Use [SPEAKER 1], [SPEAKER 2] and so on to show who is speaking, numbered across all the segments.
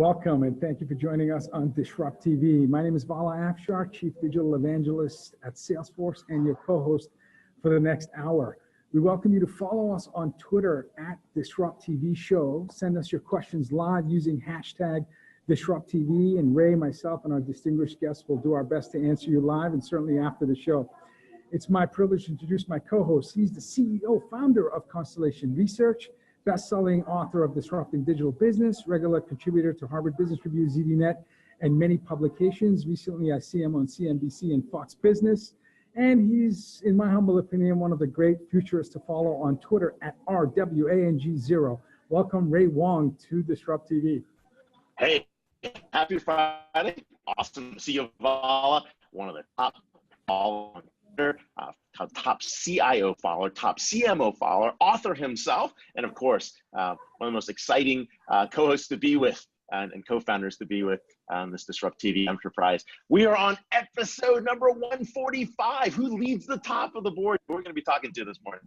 [SPEAKER 1] Welcome and thank you for joining us on DisrupTV. My name is Vala Afshar, Chief Digital Evangelist at Salesforce and your co-host for the next hour. We welcome you to follow us on Twitter at DisrupTV Show. Send us your questions live using hashtag DisrupTV, and Ray, myself, and our distinguished guests will do our best to answer you live and certainly after the show. It's my privilege to introduce my co-host. He's the CEO, founder of Constellation Research, best-selling author of Disrupting Digital Business, regular contributor to Harvard Business Review, ZDNet, and many publications. Recently, I see him on CNBC and Fox Business, and he's, in my humble opinion, one of the great futurists to follow on Twitter at RWANG0. Welcome, Ray Wang, to DisrupTV.
[SPEAKER 2] Hey, happy Friday. Awesome to see you, Vala, one of the top followers on Twitter, top CIO follower, top CMO follower, author himself, and of course, one of the most exciting co-hosts to be with and co-founders to be with this DisrupTV enterprise. We are on episode number 145. Who leads the top of the board? We're going to be talking to this morning.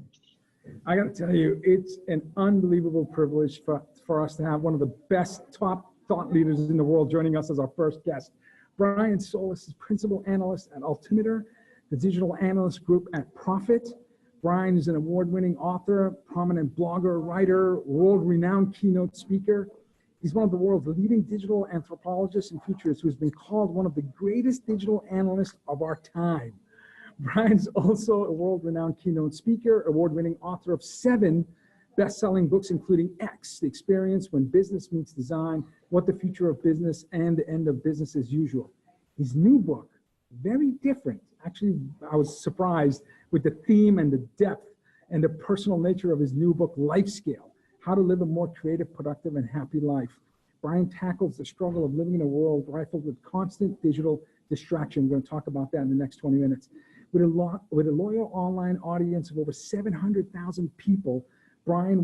[SPEAKER 1] I got to tell you, it's an unbelievable privilege for us to have one of the best top thought leaders in the world joining us as our first guest. Brian Solis is Principal Analyst at Altimeter, the digital analyst group at Profit. Brian is an award-winning author, prominent blogger, writer, world-renowned keynote speaker. He's one of the world's leading digital anthropologists and futurists who has been called one of the greatest digital analysts of our time. Brian's also a world-renowned keynote speaker, award-winning author of 7 best-selling books, including X, The Experience When Business Meets Design, What the Future of Business, and The End of Business as Usual. His new book, very different. Actually, I was surprised with the theme and the depth and the personal nature of his new book, Life Scale, How to Live a More Creative, Productive, and Happy Life. Brian tackles the struggle of living in a world rifled with constant digital distraction. We're going to talk about that in the next 20 minutes. With a loyal online audience of over 700,000 people, Brian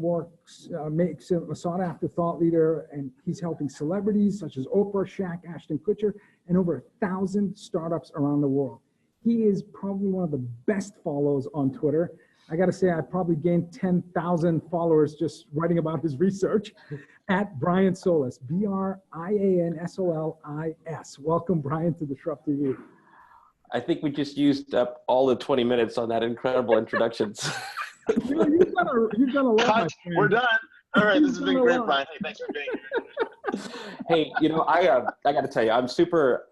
[SPEAKER 1] makes a sought-after thought leader, and he's helping celebrities such as Oprah, Shaq, Ashton Kutcher, and over 1,000 startups around the world. He is probably one of the best follows on Twitter. I got to say, I probably gained 10,000 followers just writing about his research at Brian Solis, BRIANSOLIS. Welcome, Brian, to DisrupTV.
[SPEAKER 3] I think we just used up all the 20 minutes on that incredible introduction.
[SPEAKER 1] You've done a lot.
[SPEAKER 2] Cut. We're done. All right, this has been great, Brian. Hey, thanks for being here.
[SPEAKER 3] Hey, you know, I got to tell you, I'm super.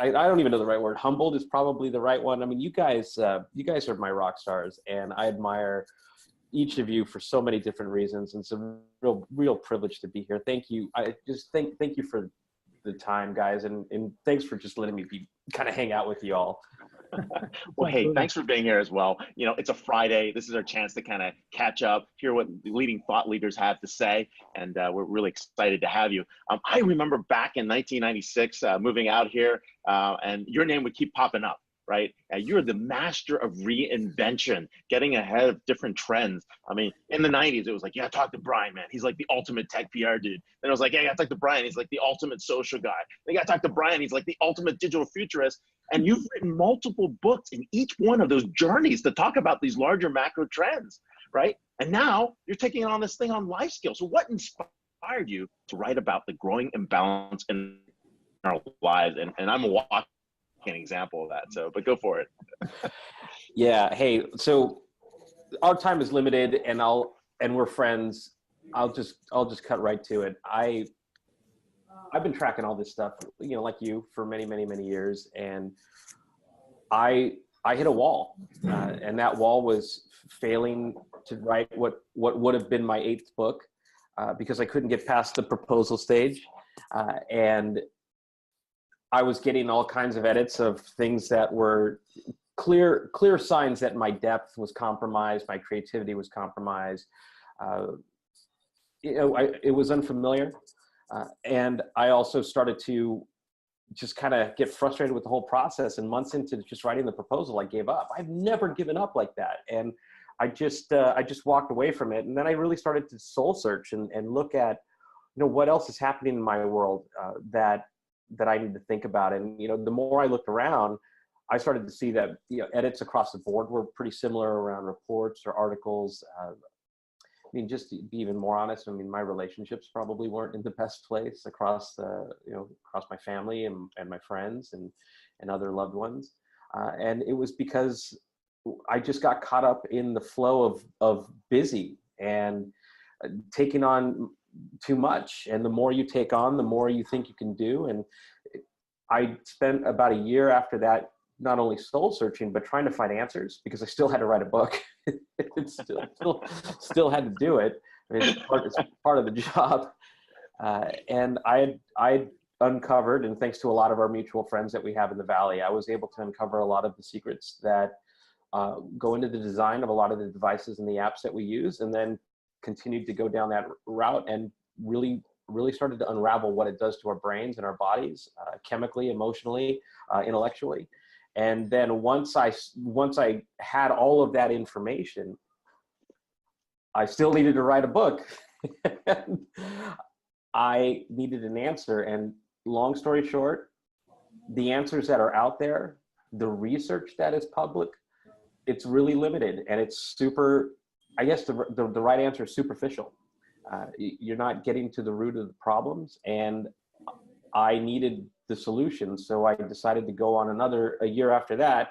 [SPEAKER 3] I don't even know the right word. Humbled is probably the right one. I mean, you guys are my rock stars, and I admire each of you for so many different reasons. And it's a real privilege to be here. Thank you. I just thank you for the time, guys, and thanks for just letting me kind of hang out with you all.
[SPEAKER 2] Well, hey, thanks for being here as well. You know, it's a Friday. This is our chance to kind of catch up, hear what the leading thought leaders have to say, and we're really excited to have you. I remember back in 1996 moving out here, and your name would keep popping up, right? You're the master of reinvention, getting ahead of different trends. I mean, in the 90s, it was like, yeah, talk to Brian, man. He's like the ultimate tech PR dude. Then it was like, yeah, talk to Brian. He's like the ultimate social guy. Then you got to talk to Brian. He's like the ultimate digital futurist. And you've written multiple books in each one of those journeys to talk about these larger macro trends, right? And now you're taking on this thing on life skills. So what inspired you to write about the growing imbalance in our lives? And I'm a walking example of that. So, but go for it.
[SPEAKER 3] Yeah. Hey, so our time is limited, and we're friends. I'll just cut right to it. I've been tracking all this stuff, you know, like you, for many years, and I hit a wall, and that wall was failing to write what would have been my 8th book, because I couldn't get past the proposal stage, and I was getting all kinds of edits of things that were clear signs that my depth was compromised, my creativity was compromised. You know, it was unfamiliar. And I also started to just kind of get frustrated with the whole process, and months into just writing the proposal, I gave up. I've never given up like that. And I just walked away from it. And then I really started to soul search and look at, you know, what else is happening in my world that I need to think about. And, you know, the more I looked around, I started to see that, you know, edits across the board were pretty similar around reports or articles. mean, just to be even more honest, I mean, my relationships probably weren't in the best place across the, across my family and my friends and other loved ones. And it was because I just got caught up in the flow of busy and taking on too much. And the more you take on, the more you think you can do. And I spent about a year after that, not only soul searching, but trying to find answers, because I still had to write a book. It's still had to do it. I mean, it's part of the job. And I uncovered, and thanks to a lot of our mutual friends that we have in the Valley, I was able to uncover a lot of the secrets that go into the design of a lot of the devices and the apps that we use, and then continued to go down that route and really started to unravel what it does to our brains and our bodies, chemically, emotionally, intellectually. And then once I had all of that information, I still needed to write a book. I needed an answer, and long story short, the answers that are out there, the research that is public, it's really limited, and it's super, I guess the right answer is superficial. You're not getting to the root of the problems, and I needed the solution. So I decided to go on a year after that,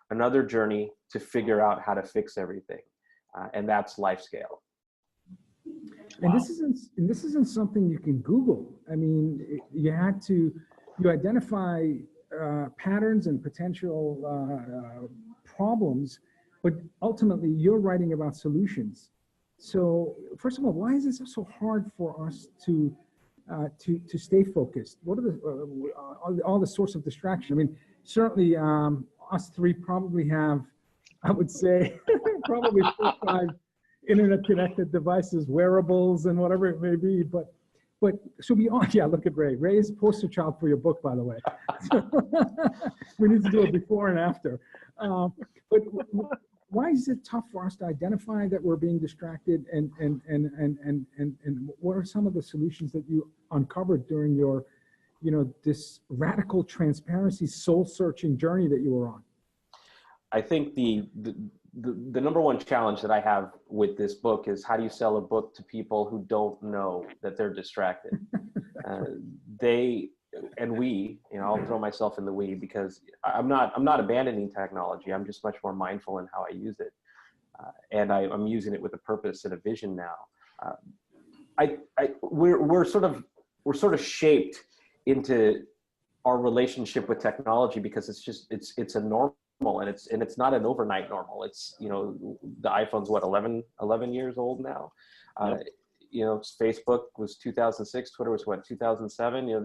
[SPEAKER 3] another journey to figure out how to fix everything. And that's LifeScale.
[SPEAKER 1] And this isn't something you can Google. I mean, you identify patterns and potential problems, but ultimately you're writing about solutions. So first of all, why is it so hard for us to stay focused? What are all the source of distraction? I mean, certainly us three probably have, I would say, probably 4 or 5 internet connected devices, wearables, and whatever it may be. But so we all, yeah, look at Ray. Ray is poster child for your book, by the way. We need to do it before and after. But why is it tough for us to identify that we're being distracted, and what are some of the solutions that you uncovered during your, this radical transparency, soul searching journey that you were on?
[SPEAKER 3] I think the number one challenge that I have with this book is, how do you sell a book to people who don't know that they're distracted? I'll throw myself in the we, because I'm not abandoning technology. I'm just much more mindful in how I use it. And I'm using it with a purpose and a vision now. We're sort of shaped into our relationship with technology because it's a normal, and it's not an overnight normal. It's, the iPhone's what, 11 years old now. Yep. Facebook was 2006, Twitter was what, 2007.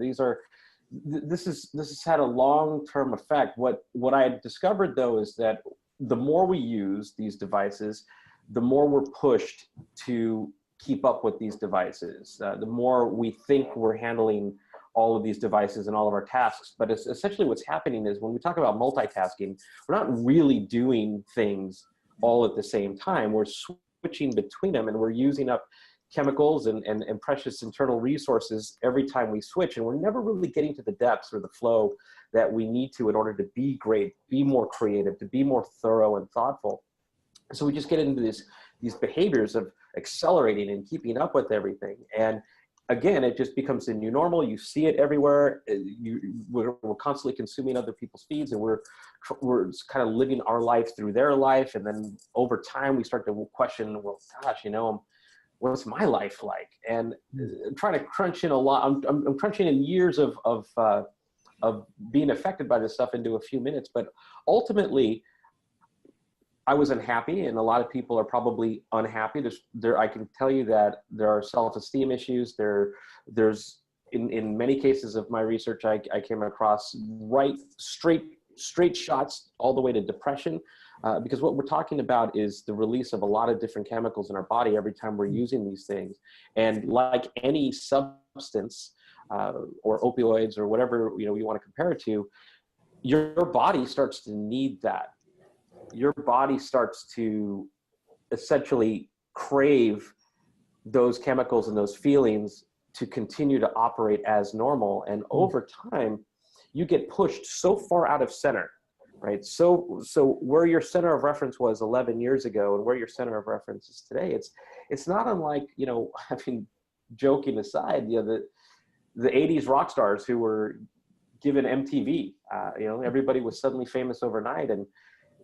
[SPEAKER 3] This has had a long-term effect. What I had discovered, though, is that the more we use these devices, the more we're pushed to keep up with these devices. The more we think we're handling all of these devices and all of our tasks. But it's essentially what's happening is, when we talk about multitasking, we're not really doing things all at the same time. We're switching between them, and we're using up chemicals and precious internal resources every time we switch. And we're never really getting to the depths or the flow that we need to in order to be great, be more creative, to be more thorough and thoughtful. So we just get into these behaviors of accelerating and keeping up with everything. And again, it just becomes the new normal. You see it everywhere. We're constantly consuming other people's feeds, and we're kind of living our life through their life. And then over time, we start to question, well, gosh, what's my life like? And I'm trying to crunch in a lot. I'm crunching in years of being affected by this stuff into a few minutes. But ultimately, I was unhappy, and a lot of people are probably unhappy. I can tell you that there are self-esteem issues. There's in many cases of my research, I came across straight shots all the way to depression, because what we're talking about is the release of a lot of different chemicals in our body every time we're using these things. And like any substance or opioids or whatever you want to compare it to, your body starts to need that. Your body starts to essentially crave those chemicals and those feelings to continue to operate as normal. And over time, you get pushed so far out of center right? So where your center of reference was 11 years ago and where your center of reference is today, it's not unlike, I mean, joking aside, the 80s rock stars who were given MTV, everybody was suddenly famous overnight, and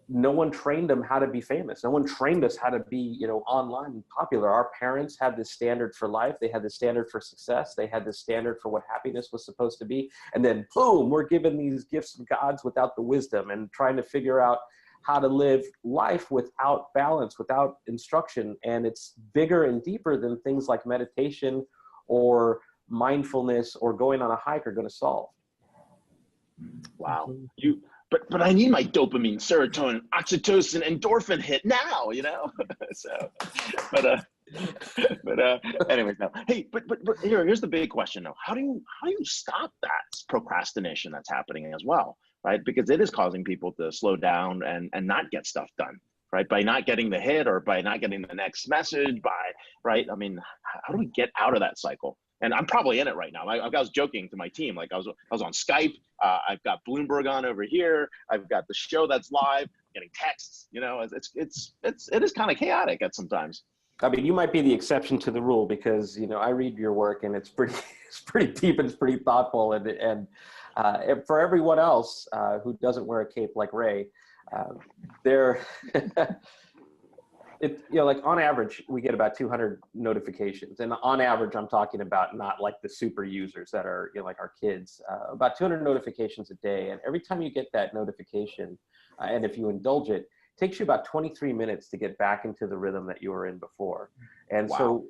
[SPEAKER 3] no one trained them how to be famous. No one trained us how to be, online and popular. Our parents had this standard for life. They had this standard for success. They had this standard for what happiness was supposed to be. And then boom, we're given these gifts of gods without the wisdom and trying to figure out how to live life without balance, without instruction. And it's bigger and deeper than things like meditation or mindfulness or going on a hike are going to solve.
[SPEAKER 2] Wow. But I need my dopamine, serotonin, oxytocin, endorphin hit now, So, anyways, no. Hey, but here's the big question though. How do you stop that procrastination that's happening as well, right? Because it is causing people to slow down and not get stuff done, right? By not getting the hit or by not getting the next message, right? I mean, how do we get out of that cycle? And I'm probably in it right now. I was joking to my team, like I was on Skype. I've got Bloomberg on over here. I've got the show that's live. Getting texts. It is kind of chaotic at sometimes.
[SPEAKER 3] I mean, you might be the exception to the rule because I read your work and it's pretty deep and it's pretty thoughtful. And for everyone else who doesn't wear a cape like Ray, like on average, we get about 200 notifications. And on average, I'm talking about not like the super users that are like our kids, about 200 notifications a day. And every time you get that notification, and if you indulge it, takes you about 23 minutes to get back into the rhythm that you were in before. And
[SPEAKER 2] wow.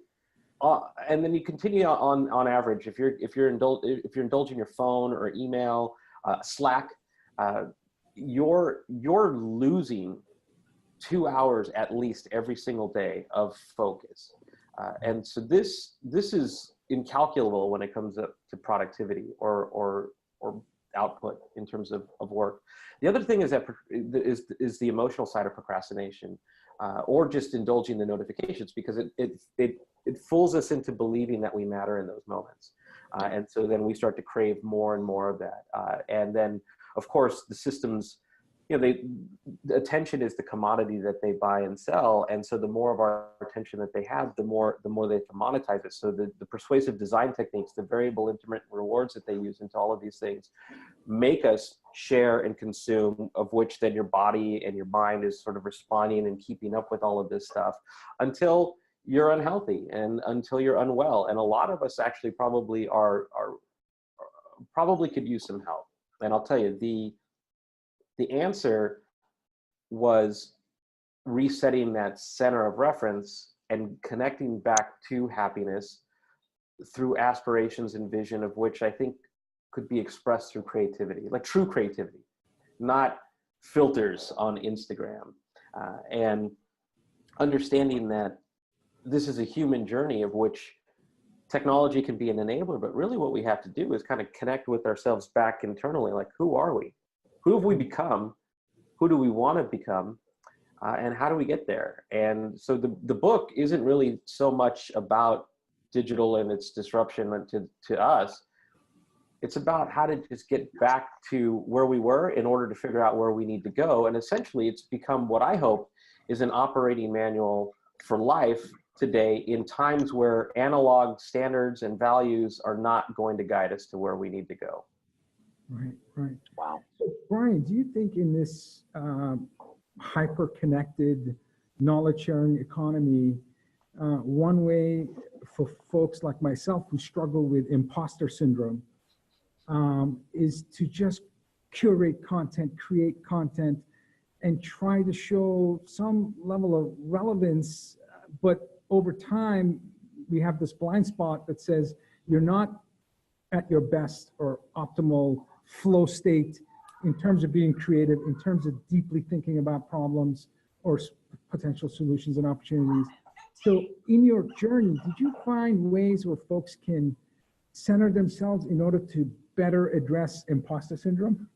[SPEAKER 3] So, and then you continue on average, if you're indulging your phone or email, Slack, you're losing 2 hours at least every single day of focus. And so this is incalculable when it comes up to productivity or output in terms of work. The other thing is is the emotional side of procrastination, or just indulging the notifications, because it fools us into believing that we matter in those moments. And so then we start to crave more and more of that. And then of course the systems, the attention is the commodity that they buy and sell. And so the more of our attention that they have, the more they have to monetize it. So the persuasive design techniques, the variable intermittent rewards that they use into all of these things make us share and consume, of which then your body and your mind is sort of responding and keeping up with all of this stuff until you're unhealthy and until you're unwell. And a lot of us actually probably probably could use some help. And I'll tell you, the answer was resetting that center of reference and connecting back to happiness through aspirations and vision, of which I think could be expressed through creativity, like true creativity, not filters on Instagram. And understanding that this is a human journey of which technology can be an enabler, but really what we have to do is kind of connect with ourselves back internally, like who are we? Who have we become? Who do we want to become? And how do we get there? And so the book isn't really so much about digital and its disruption to us. It's about how to just get back to where we were in order to figure out where we need to go. And essentially it's become what I hope is an operating manual for life today in times where analog standards and values are not going to guide us to where we need to go.
[SPEAKER 1] Right.
[SPEAKER 2] Wow.
[SPEAKER 1] So, Brian, do you think in this hyper-connected, knowledge-sharing economy, one way for folks like myself who struggle with imposter syndrome is to just curate content, create content, and try to show some level of relevance, but over time, we have this blind spot that says you're not at your best or optimal flow state in terms of being creative, in terms of deeply thinking about problems or potential solutions and opportunities. So in your journey, did you find ways where folks can center themselves in order to better address imposter syndrome?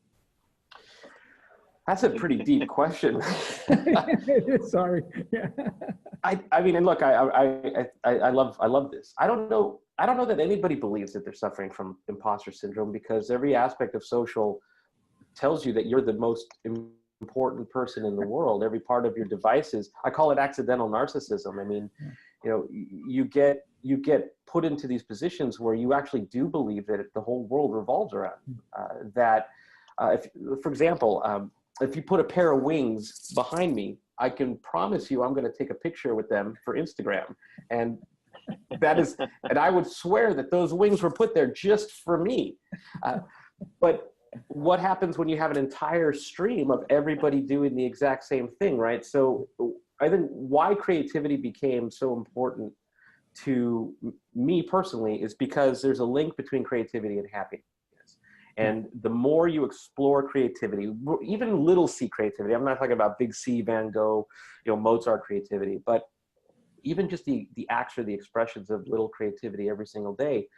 [SPEAKER 3] That's a pretty deep question.
[SPEAKER 1] Sorry. Yeah.
[SPEAKER 3] I mean, and look, I love this. I don't know that anybody believes that they're suffering from imposter syndrome, because every aspect of social tells you that you're the most important person in the world. Every part of your devices, I call it accidental narcissism. I mean, you know, you get put into these positions where you actually do believe that the whole world revolves around that. If, for example, if you put a pair of wings behind me, I can promise you I'm going to take a picture with them for Instagram. And that is, and I would swear that those wings were put there just for me. But what happens when you have an entire stream of everybody doing the exact same thing, right? So I think why creativity became so important to me personally is because there's a link between creativity and happiness. And the more you explore creativity, even little C creativity, I'm not talking about big C, Van Gogh, you know, Mozart creativity, but even just the acts or the expressions of little creativity every single day,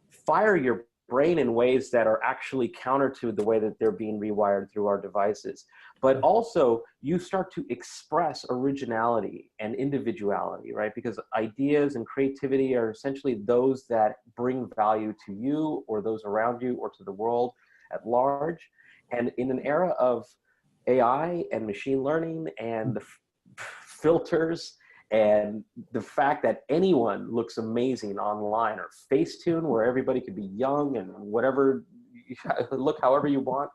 [SPEAKER 3] fire your brain in ways that are actually counter to the way that they're being rewired through our devices. But also you start to express originality and individuality, right? Because ideas and creativity are essentially those that bring value to you or those around you or to the world at large. And in an era of AI and machine learning and the filters and the fact that anyone looks amazing online, or Facetune where everybody could be young and whatever, look however you want.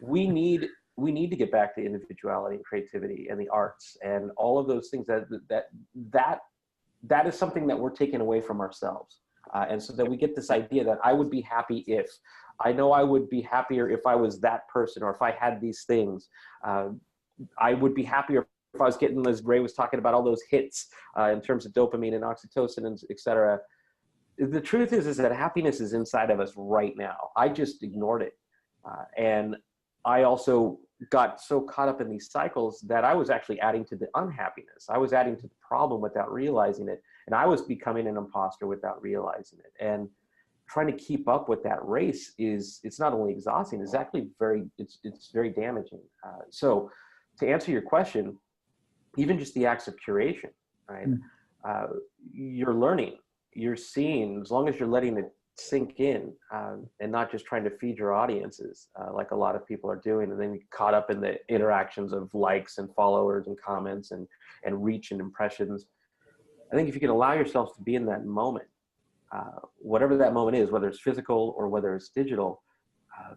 [SPEAKER 3] We need to get back to individuality and creativity and the arts and all of those things that is something that we're taking away from ourselves. And so that we get this idea that I would be happy if, I know I would be happier if I was that person, or if I had these things. I would be happier if I was getting, as Ray was talking about, all those hits in terms of dopamine and oxytocin and et cetera. The truth is that happiness is inside of us right now. I just ignored it. And I also got so caught up in these cycles that I was actually adding to the unhappiness. I was adding to the problem without realizing it. And I was becoming an imposter without realizing it. And trying to keep up with that race it's not only exhausting, it's actually it's very damaging. So to answer your question, even just the acts of curation, right? You're learning, you're seeing, as long as you're letting it sink in and not just trying to feed your audiences like a lot of people are doing, and then you get caught up in the interactions of likes and followers and comments and reach and impressions. I think if you can allow yourselves to be in that moment, whatever that moment is, whether it's physical or whether it's digital,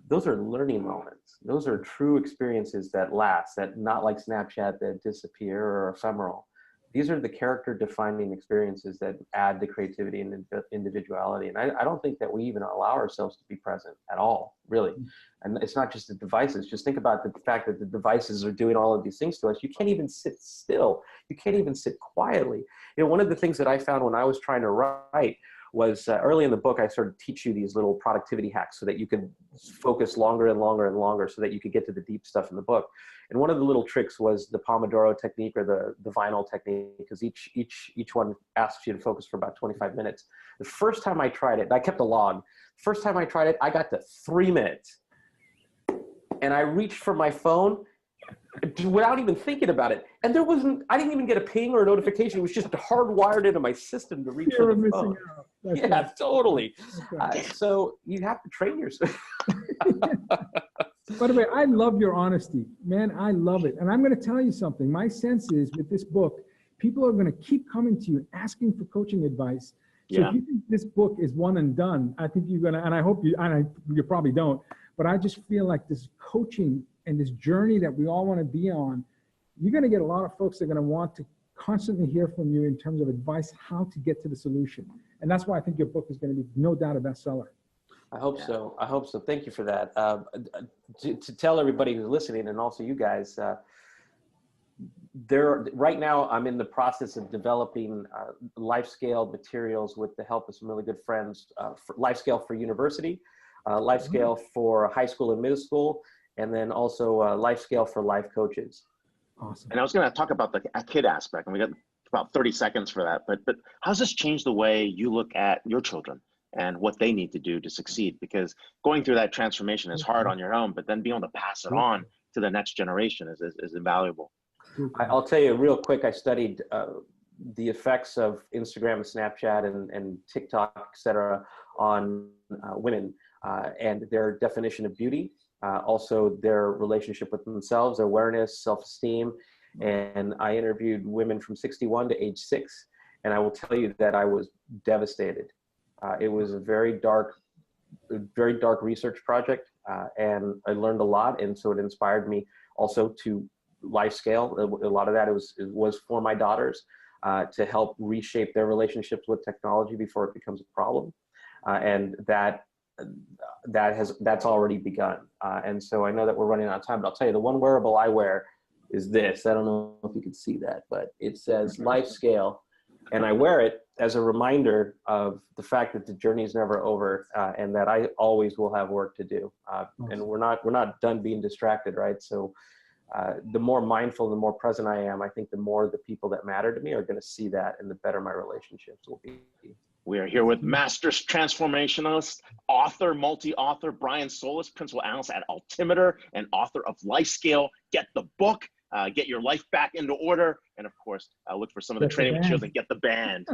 [SPEAKER 3] those are learning moments. Those are true experiences that last, that not like Snapchat that disappear or are ephemeral. These are the character defining experiences that add to creativity and individuality. And I don't think that we even allow ourselves to be present at all, really. And it's not just the devices. Just think about the fact that the devices are doing all of these things to us. You can't even sit still. You can't even sit quietly. You know, one of the things that I found when I was trying to write was early in the book, I started to teach you these little productivity hacks so that you could focus longer and longer and longer so that you could get to the deep stuff in the book. And one of the little tricks was the Pomodoro technique, or the vinyl technique, because each one asks you to focus for about 25 minutes. The first time I tried it, I kept a log. First time I tried it, I got to 3 minutes. And I reached for my phone without even thinking about it. And I didn't even get a ping or a notification. It was just hardwired into my system to reach for the phone. Yeah, right. Totally. Okay. So you have to train yourself.
[SPEAKER 1] By the way, I love your honesty, man. I love it. And I'm going to tell you something. My sense is with this book, people are going to keep coming to you asking for coaching advice. So if you think this book is one and done, I think you're going to, and I hope you probably don't, but I just feel like this coaching and this journey that we all want to be on, you're going to get a lot of folks that are going to want to constantly hear from you in terms of advice, how to get to the solution. And that's why I think your book is going to be, no doubt, a bestseller.
[SPEAKER 3] I hope so. I hope so. Thank you for that. To tell everybody who's listening, and also you guys, right now I'm in the process of developing life-scale materials with the help of some really good friends, for life-scale for university, life-scale for high school and middle school, and then also life-scale for life coaches.
[SPEAKER 1] Awesome.
[SPEAKER 2] And I was going to talk about the kid aspect, and we got about 30 seconds for that. But how's this changed the way you look at your children and what they need to do to succeed? Because going through that transformation is hard on your own, but then being able to pass it on to the next generation is invaluable.
[SPEAKER 3] I'll tell you real quick, I studied the effects of Instagram and Snapchat and TikTok, et cetera, on women and their definition of beauty also their relationship with themselves, awareness, self-esteem. And I interviewed women from 61 to age 6. And I will tell you that I was devastated. It was a very dark research project, and I learned a lot. And so it inspired me also to life scale. A lot of that was for my daughters, to help reshape their relationships with technology before it becomes a problem. And that's already begun. And so I know that we're running out of time, but I'll tell you, the one wearable I wear is this. I don't know if you can see that, but it says life scale. And I wear it as a reminder of the fact that the journey is never over, and that I always will have work to do. And we're not done being distracted, right? So the more mindful, the more present I am, I think the more the people that matter to me are going to see that, and the better my relationships will be.
[SPEAKER 2] We are here with master transformationalist, author, multi-author, Brian Solis, principal analyst at Altimeter and author of Life Scale. Get the book, get your life back into order, and of course, look for some of the training materials and get the band.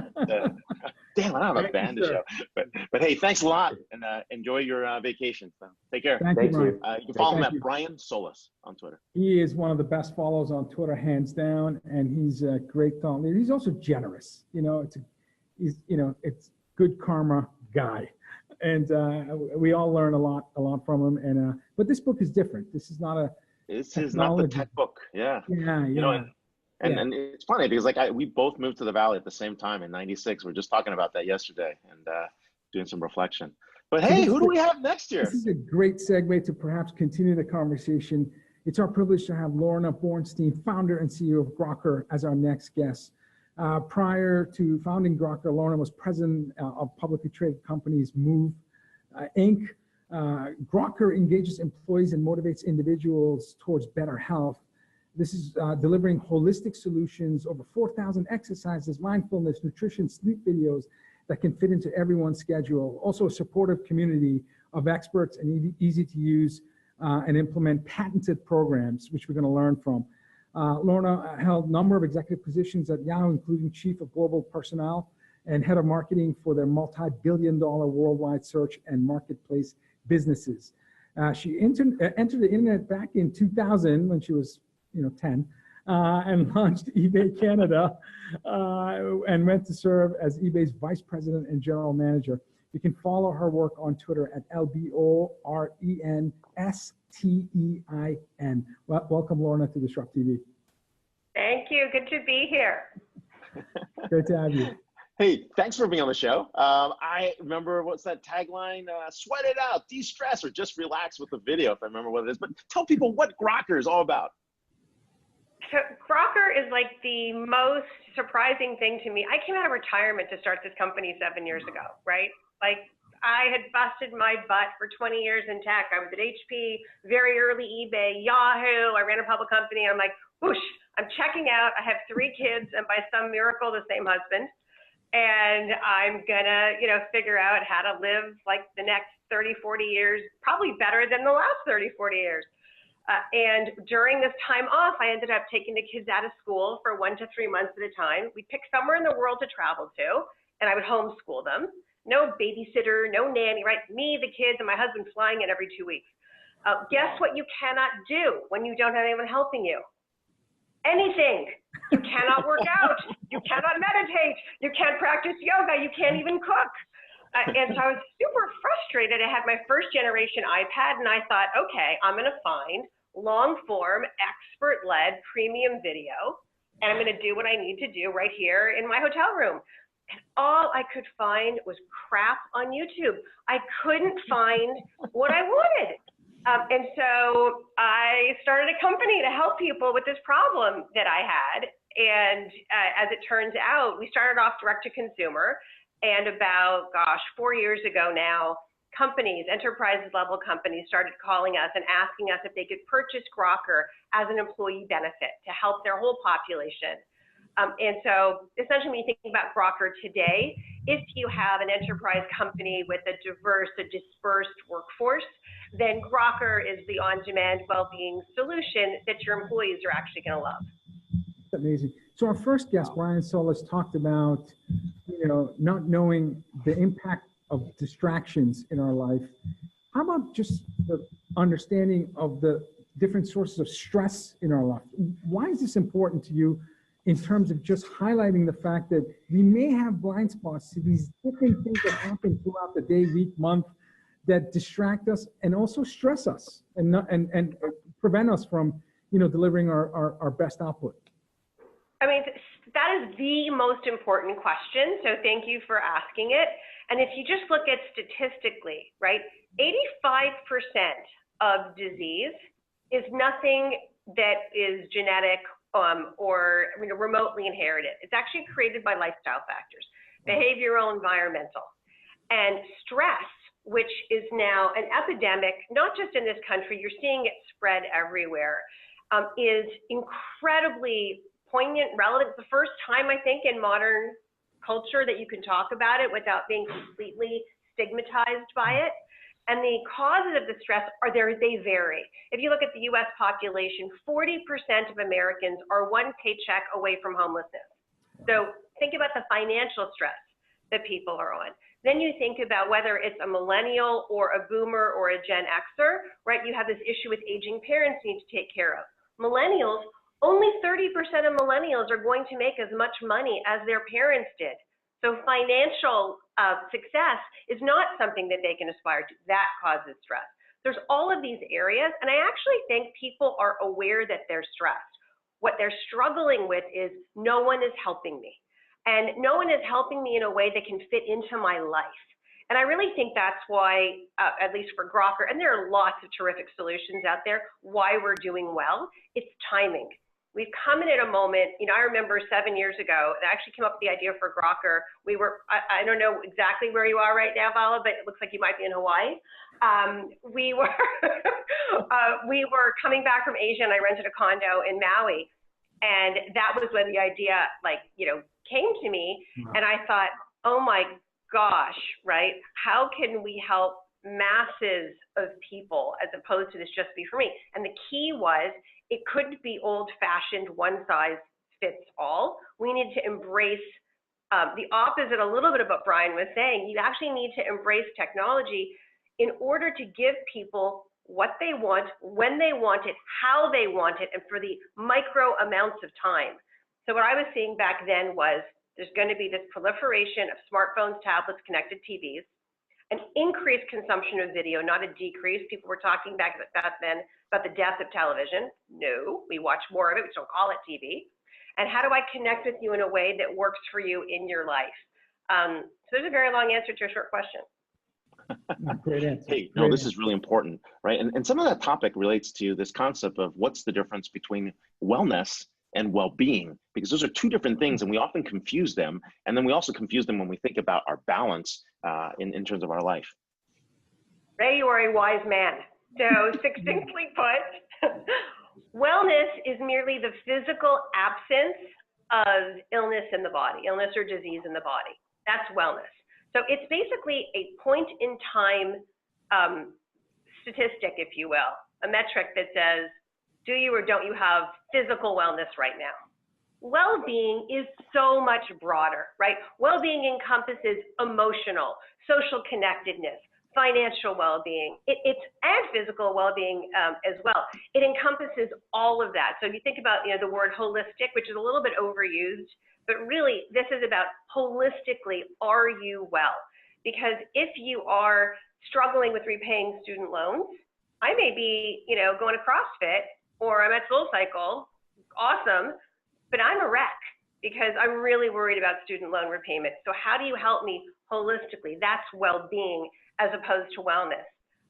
[SPEAKER 2] Damn, I don't have a band to show. But hey, thanks a lot, and enjoy your vacation. So take care.
[SPEAKER 1] Thank you.
[SPEAKER 2] You can follow him at Brian Solis on Twitter.
[SPEAKER 1] He is one of the best follows on Twitter, hands down, and he's a great thought leader. He's also generous. It's good karma guy, and we all learn a lot from him. And but this book is different. This is not the tech book.
[SPEAKER 2] Yeah.
[SPEAKER 1] Yeah.
[SPEAKER 2] And it's funny because we both moved to the Valley at the same time in '96. We were just talking about that yesterday and doing some reflection. But hey, who do we have next year?
[SPEAKER 1] This is a great segue to perhaps continue the conversation. It's our privilege to have Lorna Borenstein, founder and CEO of Grokr, as our next guest. Prior to founding Grokr, Lorna was president of publicly traded companies Move Inc. Grokr engages employees and motivates individuals towards better health. This is delivering holistic solutions, over 4,000 exercises, mindfulness, nutrition, sleep videos that can fit into everyone's schedule. Also a supportive community of experts and easy to use and implement patented programs, which we're going to learn from. Lorna held a number of executive positions at Yahoo, including Chief of Global Personnel and Head of Marketing for their multi-billion-dollar worldwide search and marketplace businesses. She entered the internet back in 2000 when she was 10, and launched eBay Canada, and went to serve as eBay's Vice President and General Manager. You can follow her work on Twitter at LBORENSTEIN. Welcome, Lorna, to DisrupTV.
[SPEAKER 4] Thank you. Good to be here.
[SPEAKER 1] Great to have you.
[SPEAKER 2] Hey, thanks for being on the show. I remember, what's that tagline? Sweat it out, de-stress, or just relax with the video, if I remember what it is. But tell people what Grokr is all about.
[SPEAKER 4] So Grokr is like the most surprising thing to me. I came out of retirement to start this company 7 years ago, right? Like, I had busted my butt for 20 years in tech. I was at HP, very early eBay, Yahoo. I ran a public company. I'm like, whoosh, I'm checking out. I have 3 kids, and by some miracle, the same husband. And I'm gonna, figure out how to live like the next 30, 40 years, probably better than the last 30, 40 years. And during this time off, I ended up taking the kids out of school for 1 to 3 months at a time. We'd pick somewhere in the world to travel to, and I would homeschool them. No babysitter, no nanny, right? Me, the kids, and my husband flying in every 2 weeks. Guess what you cannot do when you don't have anyone helping you? Anything. You cannot work out. You cannot meditate. You can't practice yoga. You can't even cook. And so I was super frustrated. I had my first generation iPad, and I thought, okay, I'm going to find long form, expert led premium video, and I'm going to do what I need to do right here in my hotel room. And all I could find was crap on YouTube. I couldn't find what I wanted. And so I started a company to help people with this problem that I had. And as it turns out, we started off direct to consumer. And about, 4 years ago now, companies, enterprise level companies, started calling us and asking us if they could purchase Grokr as an employee benefit to help their whole population. And so essentially when you think about Grokr today, if you have an enterprise company with a diverse, a dispersed workforce, then Grokr is the on-demand well-being solution that your employees are actually going to love.
[SPEAKER 1] That's amazing. So our first guest, Brian Solis, talked about, not knowing the impact of distractions in our life. How about just understanding of the different sources of stress in our life. Why is this important to you in terms of just highlighting the fact that we may have blind spots to these different things that happen throughout the day, week, month, that distract us and also stress us and prevent us from, delivering our best output?
[SPEAKER 4] I mean, that is the most important question. So thank you for asking it. And if you just look at statistically, right, 85% of disease is nothing that is genetic or remotely inherited. It's actually created by lifestyle factors, behavioral, environmental, and stress, which is now an epidemic, not just in this country, you're seeing it spread everywhere, is incredibly poignant, relevant. It's the first time, I think, in modern culture that you can talk about it without being completely stigmatized by it. And the causes of the stress they vary. If you look at the US population, 40% of Americans are one paycheck away from homelessness. So think about the financial stress that people are on. Then you think about whether it's a millennial or a boomer or a Gen Xer, right? You have this issue with aging parents you need to take care of. Millennials, only 30% of millennials are going to make as much money as their parents did. So financial success is not something that they can aspire to. That causes stress. There's all of these areas, and I actually think people are aware that they're stressed. What they're struggling with is no one is helping me. And no one is helping me in a way that can fit into my life. And I really think that's why, at least for Grokr, and there are lots of terrific solutions out there, why we're doing well, it's timing. We've come in at a moment, I remember 7 years ago, I actually came up with the idea for Grokr. We were, I don't know exactly where you are right now, Vala, but it looks like you might be in Hawaii. We were, we were coming back from Asia and I rented a condo in Maui. And that was when the idea came to me. And I thought, oh my gosh, right? How can we help masses of people as opposed to this just be for me? And the key was, it couldn't be old-fashioned one size fits all. We need to embrace the opposite, a little bit of what Brian was saying. You actually need to embrace technology in order to give people what they want, when they want it, how they want it, and for the micro amounts of time. So what I was seeing back then was there's going to be this proliferation of smartphones, tablets, connected TVs, an increased consumption of video, not a decrease. People were talking back then about the death of television. No, we watch more of it. We don't call it TV. And how do I connect with you in a way that works for you in your life? So there's a very long answer to a short question.
[SPEAKER 1] Great answer.
[SPEAKER 2] Hey, no, this is really important, right? And some of that topic relates to this concept of what's the difference between wellness and well-being, because those are two different things and we often confuse them. And then we also confuse them when we think about our balance in terms of our life.
[SPEAKER 4] Ray, you are a wise man. So succinctly put, wellness is merely the physical absence of illness in the body, illness or disease in the body. That's wellness. So it's basically a point in time statistic, if you will, a metric that says, do you or don't you have physical wellness right now? Well-being is so much broader, right? Well-being encompasses emotional, social connectedness, financial well-being, and physical well-being as well. It encompasses all of that. So if you think about the word holistic, which is a little bit overused, but really this is about holistically, are you well? Because if you are struggling with repaying student loans, I may be going to CrossFit or I'm at SoulCycle, awesome, but I'm a wreck because I'm really worried about student loan repayment. So how do you help me holistically? That's well-being as opposed to wellness.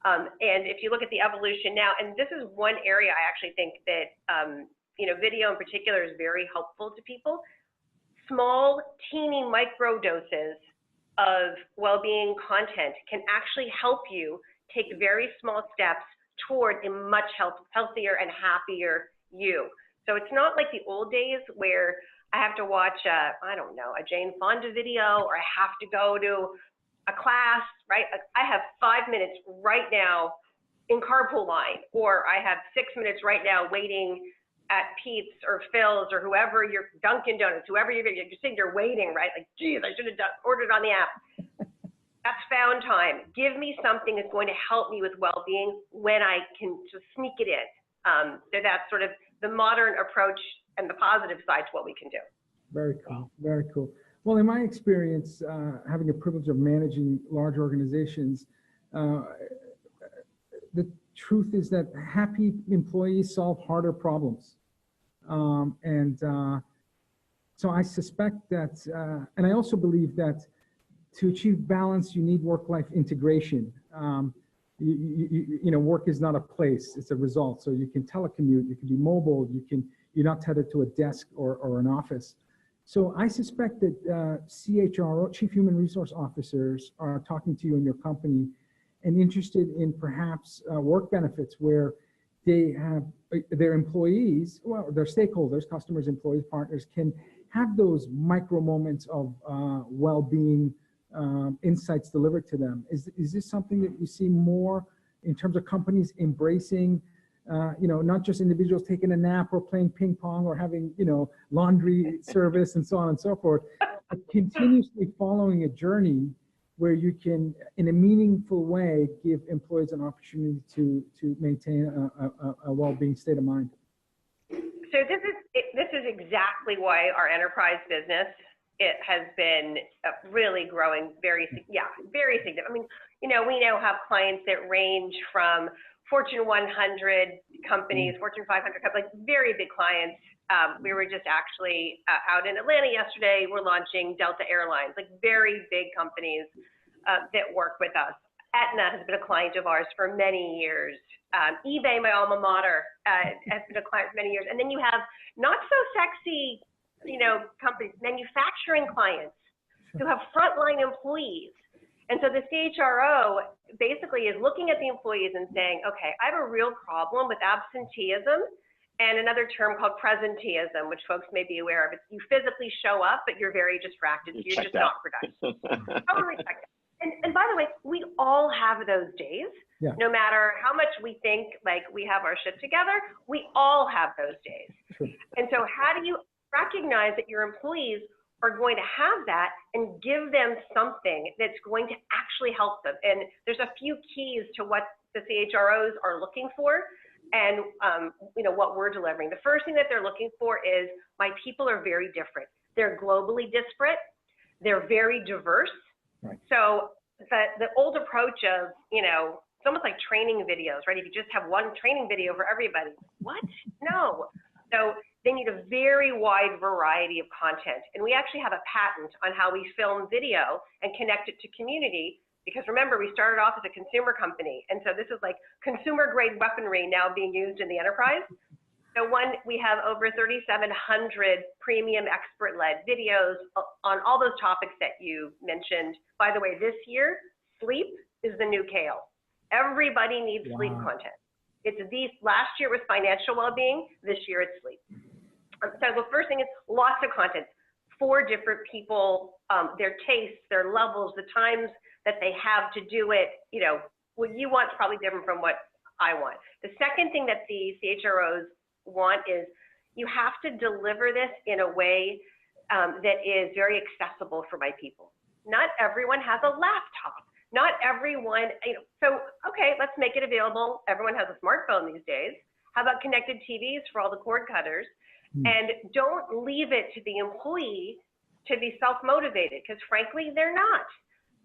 [SPEAKER 4] And if you look at the evolution now, and this is one area I actually think that video in particular is very helpful to people. Small, teeny micro doses of well-being content can actually help you take very small steps toward a much healthier and happier you. So it's not like the old days where I have to watch I don't know, a Jane Fonda video, or I have to go to a class, right? I have 5 minutes right now in carpool line, or I have 6 minutes right now waiting at Pete's or Phil's or whoever, your Dunkin' Donuts, whoever you're sitting there waiting, right? Like, geez, I should have ordered on the app. That's found time. Give me something that's going to help me with well-being when I can just sneak it in. So that's sort of the modern approach and the positive side to what we can do.
[SPEAKER 1] Very cool. Very cool. Well, in my experience, having the privilege of managing large organizations, the truth is that happy employees solve harder problems. So I suspect that, and I also believe that to achieve balance, you need work-life integration. You know, work is not a place, it's a result. So you can telecommute, you can be mobile, you're not tethered to a desk or an office. So I suspect that CHRO, Chief Human Resource Officers, are talking to you in your company and interested in perhaps work benefits where they have their employees, well, their stakeholders, customers, employees, partners, can have those micro moments of well-being insights delivered to them. Is this something that you see more in terms of companies embracing, you know, not just individuals taking a nap or playing ping pong or having, you know, laundry service and so on and so forth, but continuously following a journey where you can, in a meaningful way, give employees an opportunity to maintain a well-being state of mind?
[SPEAKER 4] So this is exactly why our enterprise business, it has been really growing very significant. I mean, you know, we now have clients that range from Fortune 100 companies, Fortune 500 companies, like very big clients. We were just actually out in Atlanta yesterday. We're launching Delta Airlines, like very big companies that work with us. Aetna has been a client of ours for many years. eBay, my alma mater, has been a client for many years. And then you have not so sexy, you know, companies, manufacturing clients who have frontline employees. And so the CHRO basically is looking at the employees and saying, okay, I have a real problem with absenteeism and another term called presenteeism, which folks may be aware of. It's you physically show up, but you're very distracted. So you're just not productive. Totally checked out. And by the way, we all have those days. Yeah. No matter how much we think like we have our shit together, we all have those days.
[SPEAKER 1] Sure.
[SPEAKER 4] And so how do you recognize that your employees are going to have that and give them something that's going to actually help them? And there's a few keys to what the CHROs are looking for and you know, what we're delivering. The first thing that they're looking for is my people are very different. They're globally disparate. They're very diverse.
[SPEAKER 1] Right.
[SPEAKER 4] So the old approach of, you know, it's almost like training videos, right? If you just have one training video for everybody, what? No. So they need a very wide variety of content. And we actually have a patent on how we film video and connect it to community. Because remember, we started off as a consumer company. And so this is like consumer grade weaponry now being used in the enterprise. So we have over 3,700 premium expert-led videos on all those topics that you mentioned. By the way, this year, sleep is the new kale. Everybody needs sleep content. Last year was financial well-being. This year it's sleep. So the first thing is lots of content for different people, their tastes, their levels, the times that they have to do it. You know, what you want is probably different from what I want. The second thing that the CHROs want is you have to deliver this in a way that is very accessible for my people. Not everyone has a laptop. Not everyone, you know, so, okay, let's make it available. Everyone has a smartphone these days. How about connected TVs for all the cord cutters? And don't leave it to the employee to be self-motivated, because frankly, they're not.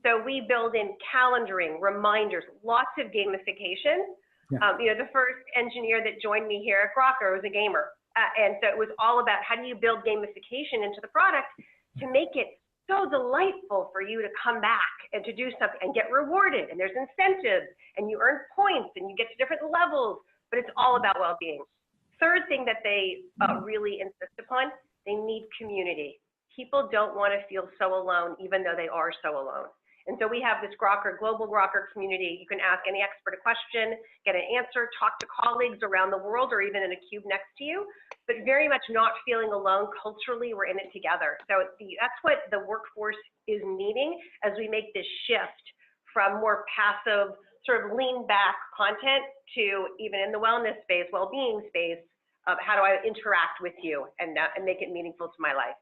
[SPEAKER 4] So we build in calendaring, reminders, lots of gamification. Yeah. You know, the first engineer that joined me here at Crocker was a gamer. And so it was all about how do you build gamification into the product to make it so delightful for you to come back and to do something and get rewarded. And there's incentives and you earn points and you get to different levels, but it's all about well-being. Third thing that they really insist upon, they need community. People don't want to feel so alone, even though they are so alone. And so we have this Grokr, global Grokr community. You can ask any expert a question, get an answer, talk to colleagues around the world or even in a cube next to you, but very much not feeling alone. Culturally, we're in it together. So that's what the workforce is needing as we make this shift from more passive, sort of lean back content to even in the wellness space, well-being space, of how do I interact with you and make it meaningful to my life.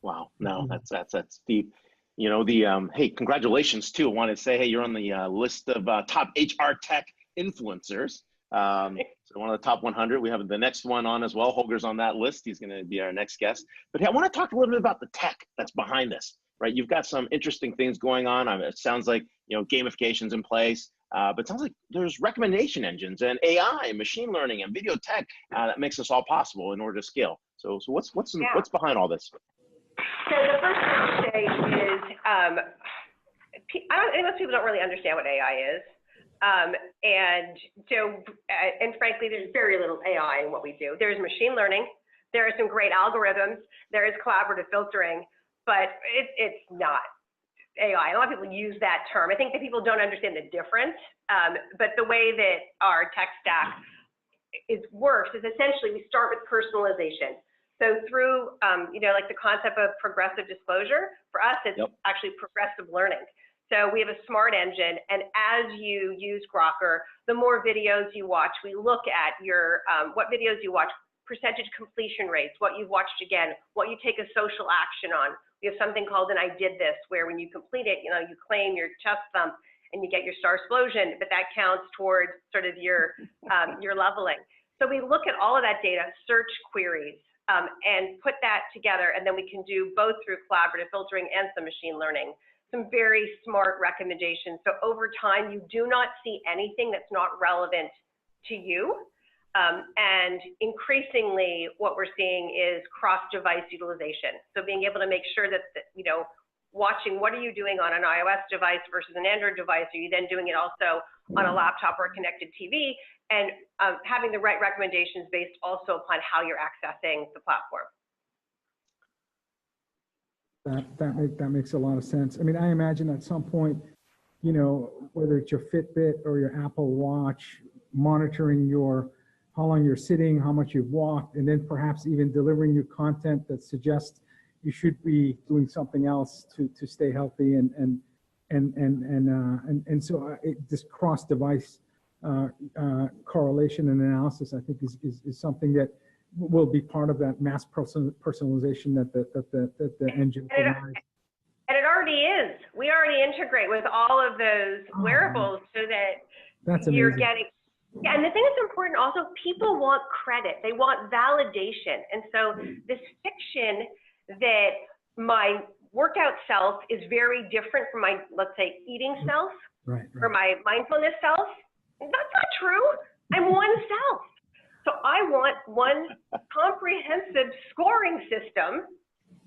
[SPEAKER 2] Wow, no, that's deep. You know, hey, congratulations too. I wanted to say, hey, you're on the list of top HR tech influencers. So one of the top 100. We have the next one on as well. Holger's on that list. He's going to be our next guest. But hey, I want to talk a little bit about the tech that's behind this, right? You've got some interesting things going on. It sounds like, you know, gamification's in place, but it sounds like there's recommendation engines and AI, machine learning, and video tech that makes this all possible in order to scale. So what's behind all this?
[SPEAKER 4] So the first thing to say is, most people don't really understand what AI is. And frankly, there's very little AI in what we do. There's machine learning, there are some great algorithms, there is collaborative filtering, but it's not AI. A lot of people use that term. I think that people don't understand the difference, but the way that our tech stack works is essentially we start with personalization. So through, like the concept of progressive disclosure, for us, it's actually progressive learning. So we have a smart engine, and as you use Grokr, the more videos you watch, we look at your, what videos you watch, percentage completion rates, what you've watched again, what you take a social action on. We have something called an I did this, where when you complete it, you claim your chest thump and you get your star explosion, but that counts towards sort of your leveling. So we look at all of that data, search queries, and put that together, and then we can do both through collaborative filtering and some machine learning, some very smart recommendations. So over time, you do not see anything that's not relevant to you. And increasingly, what we're seeing is cross-device utilization. So being able to make sure that, watching what are you doing on an iOS device versus an Android device? Are you then doing it also on a laptop or a connected TV? And having the right recommendations based also upon how you're accessing the platform.
[SPEAKER 1] That makes a lot of sense. I mean, I imagine at some point, whether it's your Fitbit or your Apple Watch, monitoring how long you're sitting, how much you've walked, and then perhaps even delivering you content that suggests you should be doing something else to stay healthy, and so this cross-device correlation and analysis, I think, is something that will be part of that mass personalization that the engine provides.
[SPEAKER 4] And it already is. We already integrate with all of those wearables so that you're getting. Yeah, and the thing that's important also, people want credit. They want validation. And so this fiction that my workout self is very different from my, let's say, eating self, or my mindfulness self, that's not true. I'm one self. So I want one comprehensive scoring system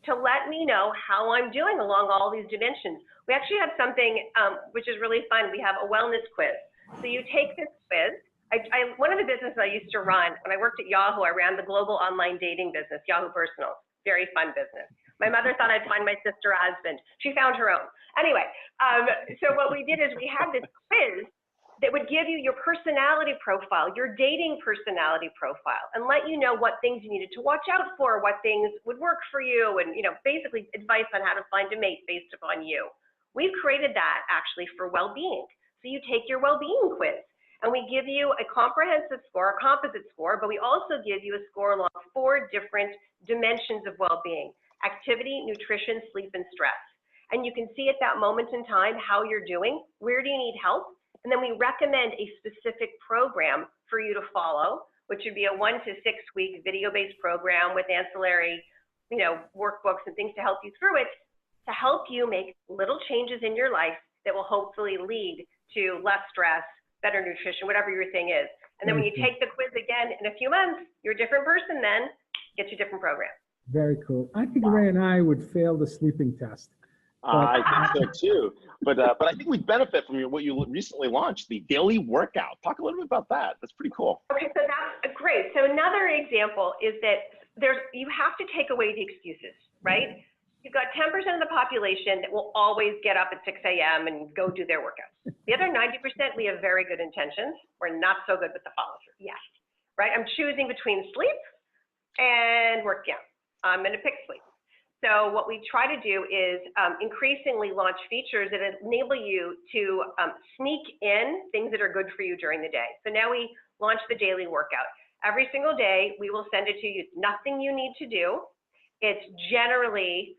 [SPEAKER 4] to let me know how I'm doing along all these dimensions. We actually have something which is really fun. We have a wellness quiz. So you take this quiz. One of the businesses I used to run, when I worked at Yahoo, I ran the global online dating business, Yahoo Personal. Very fun business. My mother thought I'd find my sister a husband. She found her own. Anyway, so what we did is we had this quiz that would give you your personality profile, your dating personality profile, and let you know what things you needed to watch out for, what things would work for you, and basically advice on how to find a mate based upon you. We've created that actually for well-being. So you take your well-being quiz, and we give you a comprehensive score, a composite score, but we also give you a score along 4 different dimensions of well-being: activity, nutrition, sleep, and stress. And you can see at that moment in time how you're doing, where do you need help, and then we recommend a specific program for you to follow, which would be a 1 to 6 week video-based program with ancillary, workbooks and things to help you through it, to help you make little changes in your life that will hopefully lead to less stress, better nutrition, whatever your thing is. And then when you take the quiz again in a few months, you're a different person then, get you a different program.
[SPEAKER 1] Very cool. I think Ray and I would fail the sleeping test.
[SPEAKER 2] I think so too. But I think we'd benefit from what you recently launched, the daily workout. Talk a little bit about that. That's pretty cool.
[SPEAKER 4] Okay, so that's great. So another example is that you have to take away the excuses, right? You've got 10% of the population that will always get up at 6 a.m. and go do their workouts. The other 90%, we have very good intentions. We're not so good with the follow-through. Yes, right? I'm choosing between sleep and workout. I'm going to pick sleep. So what we try to do is increasingly launch features that enable you to sneak in things that are good for you during the day. So now we launch the daily workout. Every single day, we will send it to you. Nothing you need to do. It's generally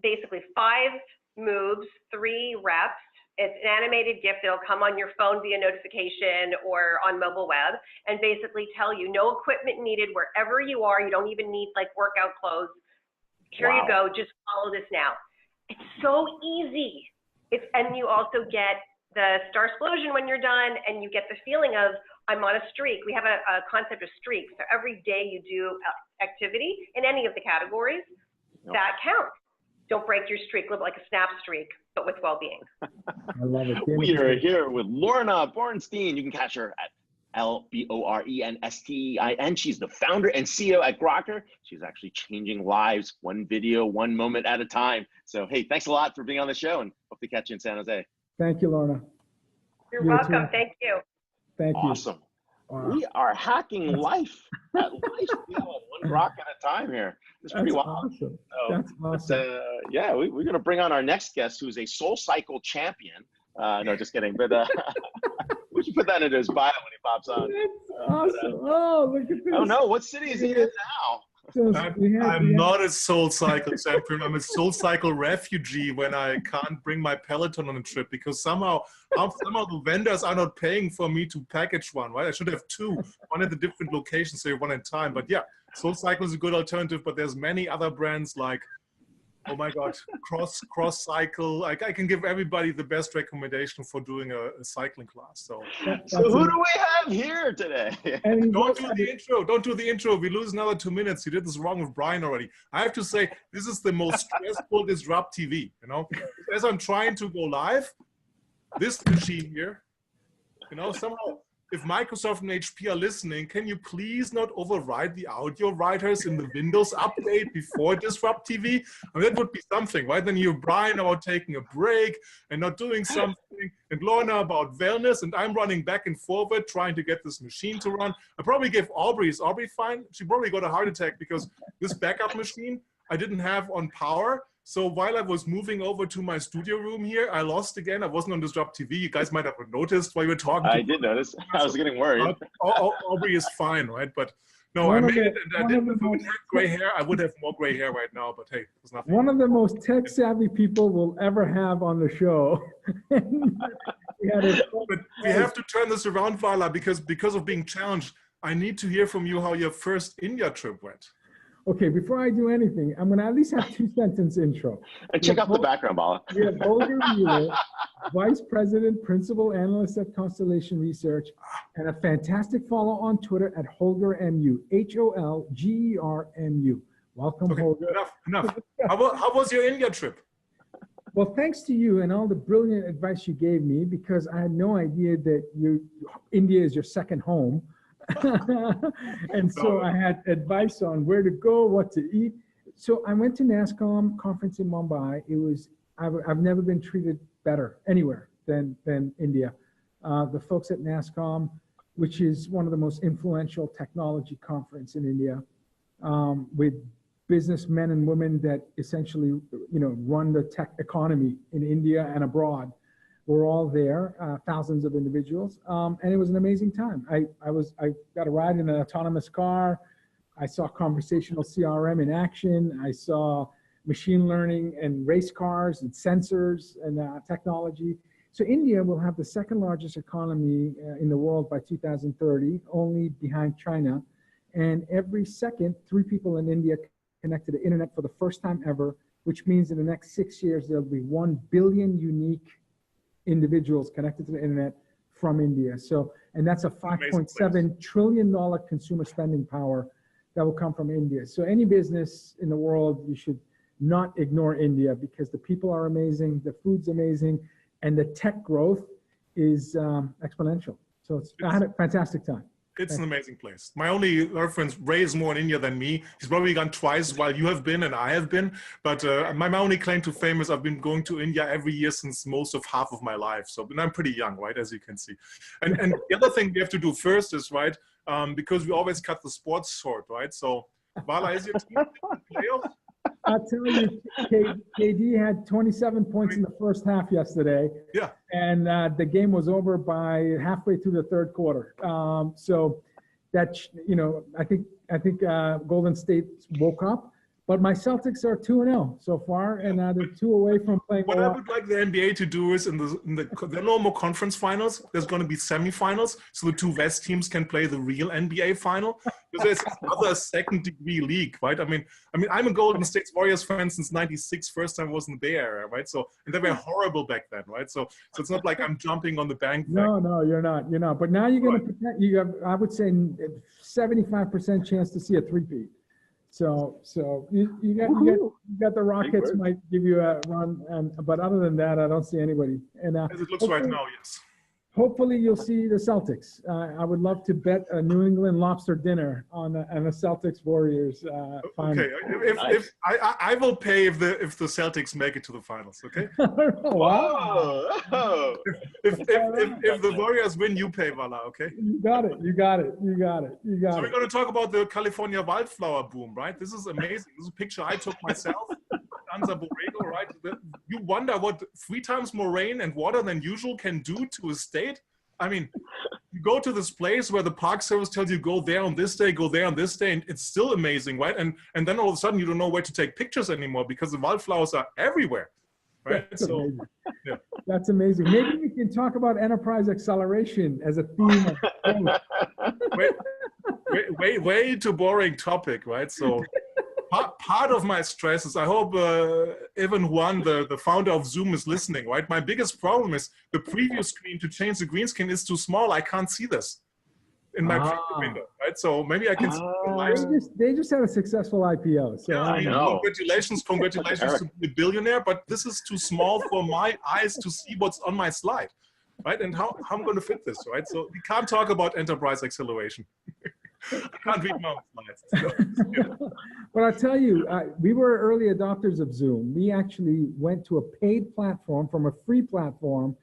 [SPEAKER 4] basically 5 moves, 3 reps. It's an animated GIF that'll come on your phone via notification or on mobile web and basically tell you no equipment needed wherever you are. You don't even need like workout clothes. Here you go, just follow this now. It's so easy. And you also get the star explosion when you're done, and you get the feeling of, I'm on a streak. We have a concept of streak. So every day you do activity in any of the categories, that counts. Don't break your streak, live like a snap streak, but with well-being.
[SPEAKER 1] I love it.
[SPEAKER 2] We are here with Lorna Borenstein. You can catch her at L-B-O-R-E-N-S-T-E-I-N. She's the founder and CEO at Grokr. She's actually changing lives one video, one moment at a time. So, hey, thanks a lot for being on the show, and hope to catch you in San Jose.
[SPEAKER 1] Thank you, Lorna.
[SPEAKER 4] You're welcome. Thank you.
[SPEAKER 1] Thank you.
[SPEAKER 2] Awesome. Wow. We are hacking life at one Grok at a time here. It's pretty wild.
[SPEAKER 1] Awesome.
[SPEAKER 2] So,
[SPEAKER 1] that's awesome.
[SPEAKER 2] Yeah, we're going to bring on our next guest, who's a SoulCycle champion. No, just kidding. But we should put that into his bio when he pops on.
[SPEAKER 1] That's awesome. Oh, look at this.
[SPEAKER 2] Oh no, what city is he in now?
[SPEAKER 5] I'm not a SoulCycle champion. I'm a SoulCycle refugee when I can't bring my Peloton on a trip because somehow the vendors are not paying for me to package one, right? I should have 2, one at the different locations, so one at a time. But yeah, SoulCycle is a good alternative, but there's many other brands like, oh my God, Cross Cycle. I can give everybody the best recommendation for doing a cycling class. So
[SPEAKER 2] who do we have here today?
[SPEAKER 5] Don't do the intro. Don't do the intro. We lose another 2 minutes. You did this wrong with Brian already. I have to say, this is the most stressful DisrupTV, you know? As I'm trying to go live, this machine here, you know, somehow, if Microsoft and HP are listening, can you please not override the audio writers in the Windows update before DisrupTV? I mean, that would be something, right? Then you have Brian about taking a break and not doing something, and Lorna about wellness, and I'm running back and forward trying to get this machine to run. I probably gave Aubrey, is Aubrey fine? She probably got a heart attack because this backup machine I didn't have on power. So while I was moving over to my studio room here, I lost again. I wasn't on DisrupTV. You guys might have noticed while you were talking.
[SPEAKER 2] I did notice. I was getting worried.
[SPEAKER 5] Aubrey is fine, right? But no, I made it. And I didn't have gray hair. I would have more gray hair right now, but hey, there's nothing.
[SPEAKER 1] One of the most tech-savvy people we'll ever have on the show.
[SPEAKER 5] But we have to turn this around, Vala, because of being challenged. I need to hear from you how your first India trip went.
[SPEAKER 1] Okay, before I do anything, I'm going to at least have 2-sentence intro.
[SPEAKER 2] And check out the background, Vala.
[SPEAKER 1] We have Holger Mueller, Vice President, Principal Analyst at Constellation Research, and a fantastic follow on Twitter at HolgerMU, HOLGERMU. Welcome,
[SPEAKER 5] okay,
[SPEAKER 1] Holger.
[SPEAKER 5] Enough. How was your India trip?
[SPEAKER 1] Well, thanks to you and all the brilliant advice you gave me, because I had no idea that India is your second home. And so I had advice on where to go, what to eat. So I went to NASSCOM conference in Mumbai. I've never been treated better anywhere than India. The folks at NASSCOM, which is one of the most influential technology conference in India, with businessmen and women that essentially, run the tech economy in India and abroad. We're all there, thousands of individuals, and it was an amazing time. I got a ride in an autonomous car. I saw conversational CRM in action. I saw machine learning and race cars and sensors and technology. So India will have the second largest economy in the world by 2030, only behind China. And every second, 3 people in India connect to the internet for the first time ever, which means in the next 6 years, there'll be 1 billion unique individuals connected to the internet from India. So, and that's a $5.7 trillion consumer spending power that will come from India. So any business in the world, you should not ignore India, because the people are amazing, the food's amazing, and the tech growth is exponential. So I had a fantastic time.
[SPEAKER 5] It's an amazing place. My only reference, Ray is more in India than me. He's probably gone twice while you have been and I have been. But my only claim to fame is I've been going to India every year since half of my life. So and I'm pretty young, right, as you can see. And the other thing we have to do first is, right, because we always cut the sports short, right? So Vala, is your team in the playoffs?
[SPEAKER 1] I'll tell you, KD had 27 points in the first half yesterday.
[SPEAKER 5] Yeah.
[SPEAKER 1] And the game was over by halfway through the third quarter. So that, I think Golden State woke up. But my Celtics are 2-0 so far, and they're 2 away from playing.
[SPEAKER 5] What I would like the NBA to do is in the normal conference finals, there's going to be semifinals, so the two West teams can play the real NBA final. Because there's another second-degree league, right? I mean, I'm a Golden State Warriors fan since '96. First time was in the Bay Area, right? So, and they were horrible back then, right? So it's not like I'm jumping on the bank.
[SPEAKER 1] No, you're not. But now you're going to protect. You have, I would say, 75% chance to see a three-peat. So you got the Rockets might give you a run, but other than that, I don't see anybody. And
[SPEAKER 5] as it looks right now, yes.
[SPEAKER 1] Hopefully, you'll see the Celtics. I would love to bet a New England lobster dinner on the Celtics Warriors final.
[SPEAKER 5] Okay, if I will pay if the Celtics make it to the finals. Okay.
[SPEAKER 1] Wow.
[SPEAKER 5] If the Warriors win, you pay, Vala. Okay.
[SPEAKER 1] You got it.
[SPEAKER 5] So we're going to talk about the California wildflower boom, right? This is amazing. This is a picture I took myself. Anza Borrego, right? You wonder what 3 times more rain and water than usual can do to a state. I mean, you go to this place where the Park Service tells you go there on this day, go there on this day, and it's still amazing, right? And then all of a sudden you don't know where to take pictures anymore because the wildflowers are everywhere, right?
[SPEAKER 1] That's amazing. Yeah. That's amazing. Maybe we can talk about enterprise acceleration as a theme.
[SPEAKER 5] Way too boring topic, right? So. Part of my stress is I hope Evan Juan, the founder of Zoom, is listening, right? My biggest problem is the preview screen to change the green screen is too small. I can't see this in my preview window, right? So maybe I can see the live.
[SPEAKER 1] They just had a successful IPO. So
[SPEAKER 5] yeah, I know. Congratulations to the billionaire, but this is too small for my eyes to see what's on my slide, right? And how I'm going to fit this, right? So we can't talk about enterprise acceleration. I can't read my own slides.
[SPEAKER 1] But I'll tell you, we were early adopters of Zoom. We actually went to a paid platform from a free platform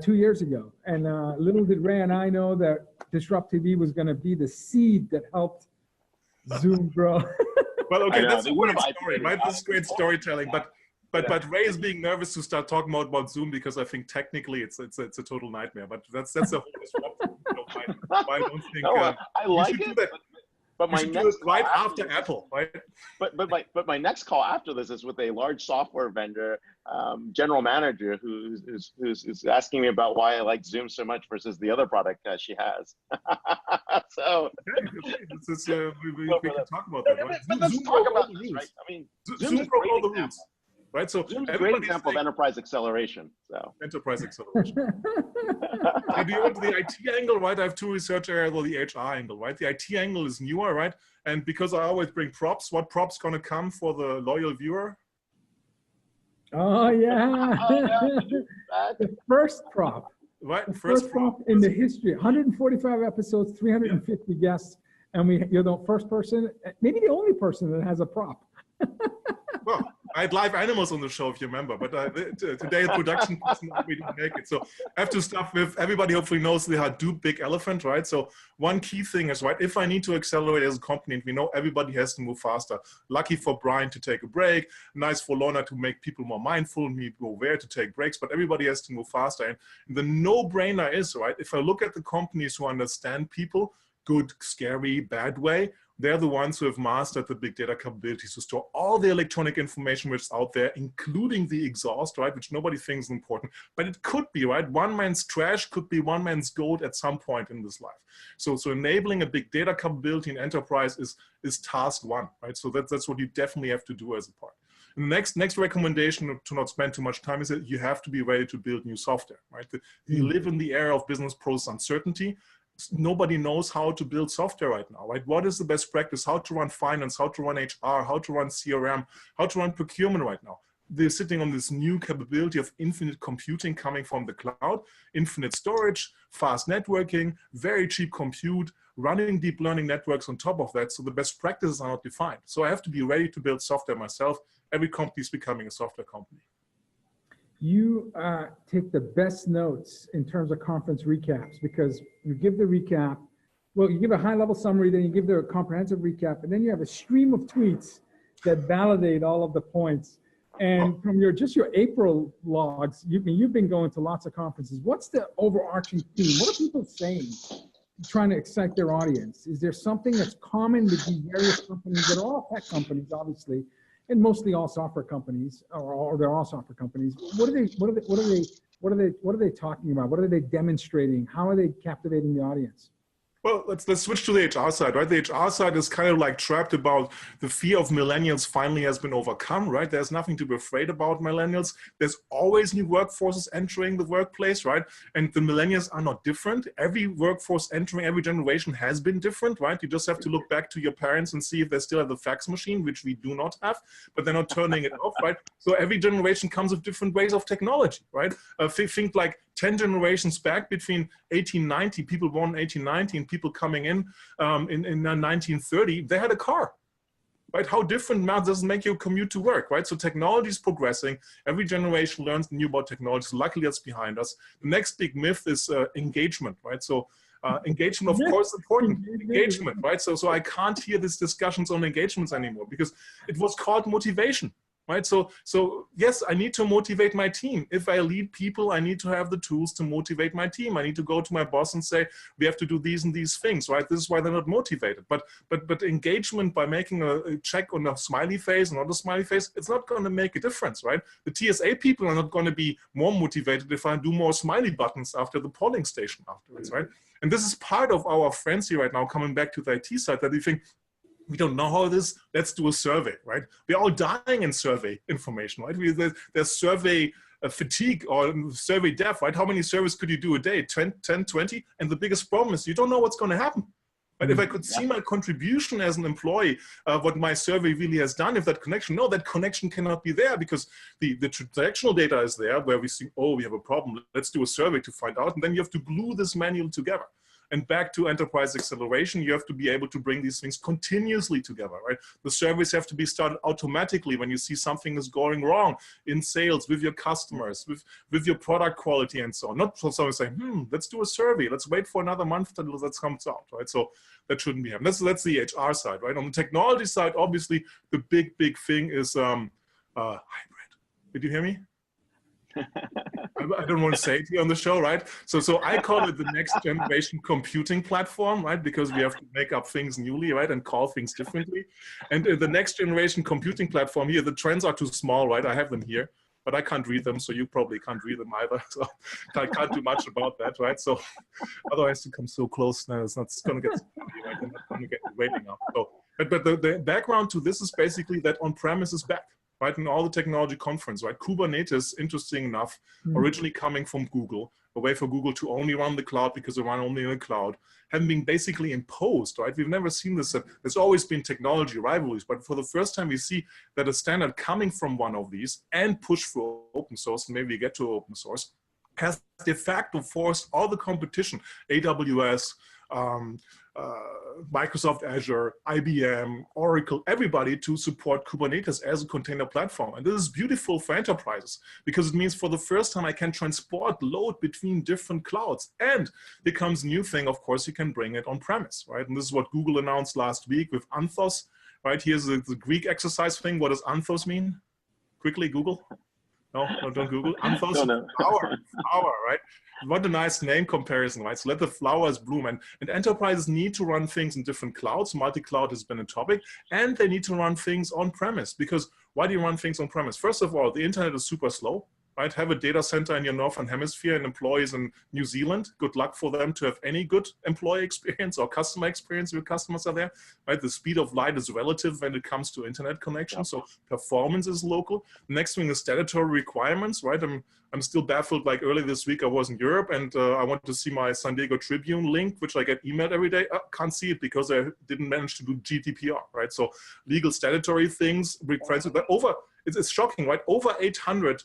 [SPEAKER 1] 2 years ago. And little did Ray and I know that DisrupTV was going to be the seed that helped Zoom grow.
[SPEAKER 5] Well, okay, that's a great story, right? This is great storytelling. But Ray is being nervous to start talking about Zoom because I think technically it's a total nightmare. But that's a whole disruptive. I don't think
[SPEAKER 2] I like it. But my next
[SPEAKER 5] right after Apple, right?
[SPEAKER 2] But my next call after this is with a large software vendor, general manager who's asking me about why I like Zoom so much versus the other product she has. So
[SPEAKER 5] we can talk about that. Right?
[SPEAKER 2] But let's talk about this, right? I mean,
[SPEAKER 5] Zoom broke all the rules. Right, so
[SPEAKER 2] Zoom's a great example of enterprise acceleration. So
[SPEAKER 5] enterprise acceleration. Now, do you want the IT angle, right? I have 2 research areas, or the HR angle, right? The IT angle is newer, right? And because I always bring props, what props gonna come for the loyal viewer?
[SPEAKER 1] Oh yeah, the first prop.
[SPEAKER 5] Right,
[SPEAKER 1] the first prop in the history. 145 episodes, 350 guests, and you're the first person, maybe the only person that has a prop.
[SPEAKER 5] Well, I had live animals on the show, if you remember, but today the production person we didn't make it. So I have to start with, everybody hopefully knows the Hadoop big elephant, right? So one key thing is, right, if I need to accelerate as a company, and we know everybody has to move faster. Lucky for Brian to take a break, nice for Lorna to make people more mindful, me aware to take breaks, but everybody has to move faster. And the no-brainer is, right, if I look at the companies who understand people, good, scary, bad way, they're the ones who have mastered the big data capabilities to store all the electronic information which is out there, including the exhaust, right, which nobody thinks is important. But it could be, right, one man's trash could be one man's gold at some point in this life. So enabling a big data capability in enterprise is task 1, right? So that's what you definitely have to do as a part. And the next recommendation, to not spend too much time, is that you have to be ready to build new software, right? You live in the era of business process uncertainty. Nobody knows how to build software right now, right? What is the best practice? How to run finance, how to run HR, how to run CRM, how to run procurement right now? They're sitting on this new capability of infinite computing coming from the cloud, infinite storage, fast networking, very cheap compute, running deep learning networks on top of that. So the best practices are not defined. So I have to be ready to build software myself. Every company is becoming a software company.
[SPEAKER 1] You take the best notes in terms of conference recaps, because you give the recap, well, you give a high level summary, then you give the comprehensive recap, and then you have a stream of tweets that validate all of the points. And from your April logs, you've been going to lots of conferences. What's the overarching theme? What are people saying? trying to excite their audience? Is there something that's common with these various companies that are all tech companies, obviously, and mostly all software companies, or they're all software companies? What are they talking about? What are they demonstrating? How are they captivating the audience?
[SPEAKER 5] Well, let's switch to the HR side, right? The HR side is kind of like trapped about the fear of millennials finally has been overcome, right? There's nothing to be afraid about millennials. There's always new workforces entering the workplace, right? And the millennials are not different. Every workforce entering every generation has been different, right? You just have to look back to your parents and see if they still have the fax machine, which we do not have, but they're not turning it off, right? So every generation comes with different ways of technology, right? Think like 10 generations back between 1890, people born in 1890 and people coming in 1930, they had a car, right? How different now does it make you commute to work, right? So technology is progressing. Every generation learns new about technology. So luckily that's behind us. The next big myth is engagement, right? So engagement, of course, important. Engagement, right? So I can't hear these discussions on engagements anymore because it was called motivation. Right, so yes, I need to motivate my team. If I lead people, I need to have the tools to motivate my team. I need to go to my boss and say, we have to do these and these things, right? This is why they're not motivated. But engagement by making a check on a smiley face and not a smiley face, it's not going to make a difference, right? The TSA people are not going to be more motivated if I do more smiley buttons after the polling station afterwards, right? And this is part of our frenzy right now, coming back to the IT side, that we think, we don't know how it is, let's do a survey, right? We're all dying in survey information, right? There's survey fatigue or survey death, right? How many surveys could you do a day? 10, 20? And the biggest problem is you don't know what's going to happen. But if I could see my contribution as an employee, what my survey really has done, if that connection, no, that connection cannot be there because the transactional data is there where we see, oh, we have a problem, let's do a survey to find out. And then you have to glue this manual together. And back to enterprise acceleration, you have to be able to bring these things continuously together, right? The surveys have to be started automatically when you see something is going wrong in sales, with your customers, with your product quality and so on. Not for someone saying, let's do a survey, let's wait for another month until that comes out, right? So that shouldn't be happening. That's the HR side, right? On the technology side, obviously, the big thing is hybrid. Did you hear me? I don't want to say it here on the show, right? So I call it the next generation computing platform, right? Because we have to make up things newly, right? And call things differently. And the next generation computing platform here, the trends are too small, right? I have them here, but I can't read them. So you probably can't read them either. So I can't do much about that, right? So otherwise you come so close now, it's going to get, right? They're not going to get waiting up. So, but the background to this is basically that on-premise is back. Right, in all the technology conference, right? Kubernetes, interesting enough, originally coming from Google, a way for Google to only run the cloud because they run only in the cloud, having been basically imposed, right? We've never seen this. There's always been technology rivalries, but for the first time we see that a standard coming from one of these and push for open source, and maybe we get to open source, has de facto forced all the competition, AWS, Microsoft Azure, IBM, Oracle, everybody to support Kubernetes as a container platform. And this is beautiful for enterprises because it means for the first time I can transport load between different clouds. And here comes a new thing, of course, you can bring it on premise, right? And this is what Google announced last week with Anthos, right? Here's the Greek exercise thing. What does Anthos mean? Quickly, Google. No, don't Google. Anthos,
[SPEAKER 2] no.
[SPEAKER 5] flower, right? What a nice name comparison, right? So let the flowers bloom. And enterprises need to run things in different clouds. Multi-cloud has been a topic. And they need to run things on-premise. Because why do you run things on-premise? First of all, the internet is super slow. Right? Have a data center in your northern hemisphere and employees in New Zealand. Good luck for them to have any good employee experience or customer experience if your customers are there. Right? The speed of light is relative when it comes to internet connection. So performance is local. The next thing is statutory requirements. Right? I'm still baffled. Like earlier this week, I was in Europe and I wanted to see my San Diego Tribune link, which I get emailed every day. Can't see it because I didn't manage to do GDPR. Right? So legal statutory things. It's shocking, right? Over 800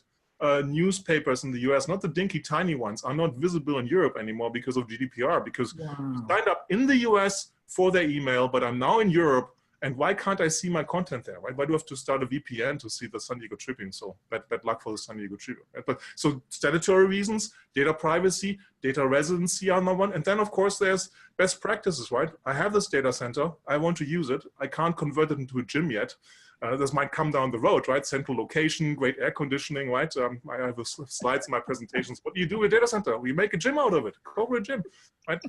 [SPEAKER 5] newspapers in the US, not the dinky tiny ones, are not visible in Europe anymore because of GDPR, because I signed up in the US for their email, but I'm now in Europe, and why can't I see my content there, right? Why do I have to start a VPN to see the San Diego Tribune? So bad luck for the San Diego Tribune, right? But so statutory reasons, data privacy, data residency are number one, and then of course there's best practices, right? I have this data center, I want to use it, I can't convert it into a gym yet. This might come down the road, right? Central location, great air conditioning, right? I have slides in my presentations. What do you do with a data center? We make a gym out of it. Go for a gym, right?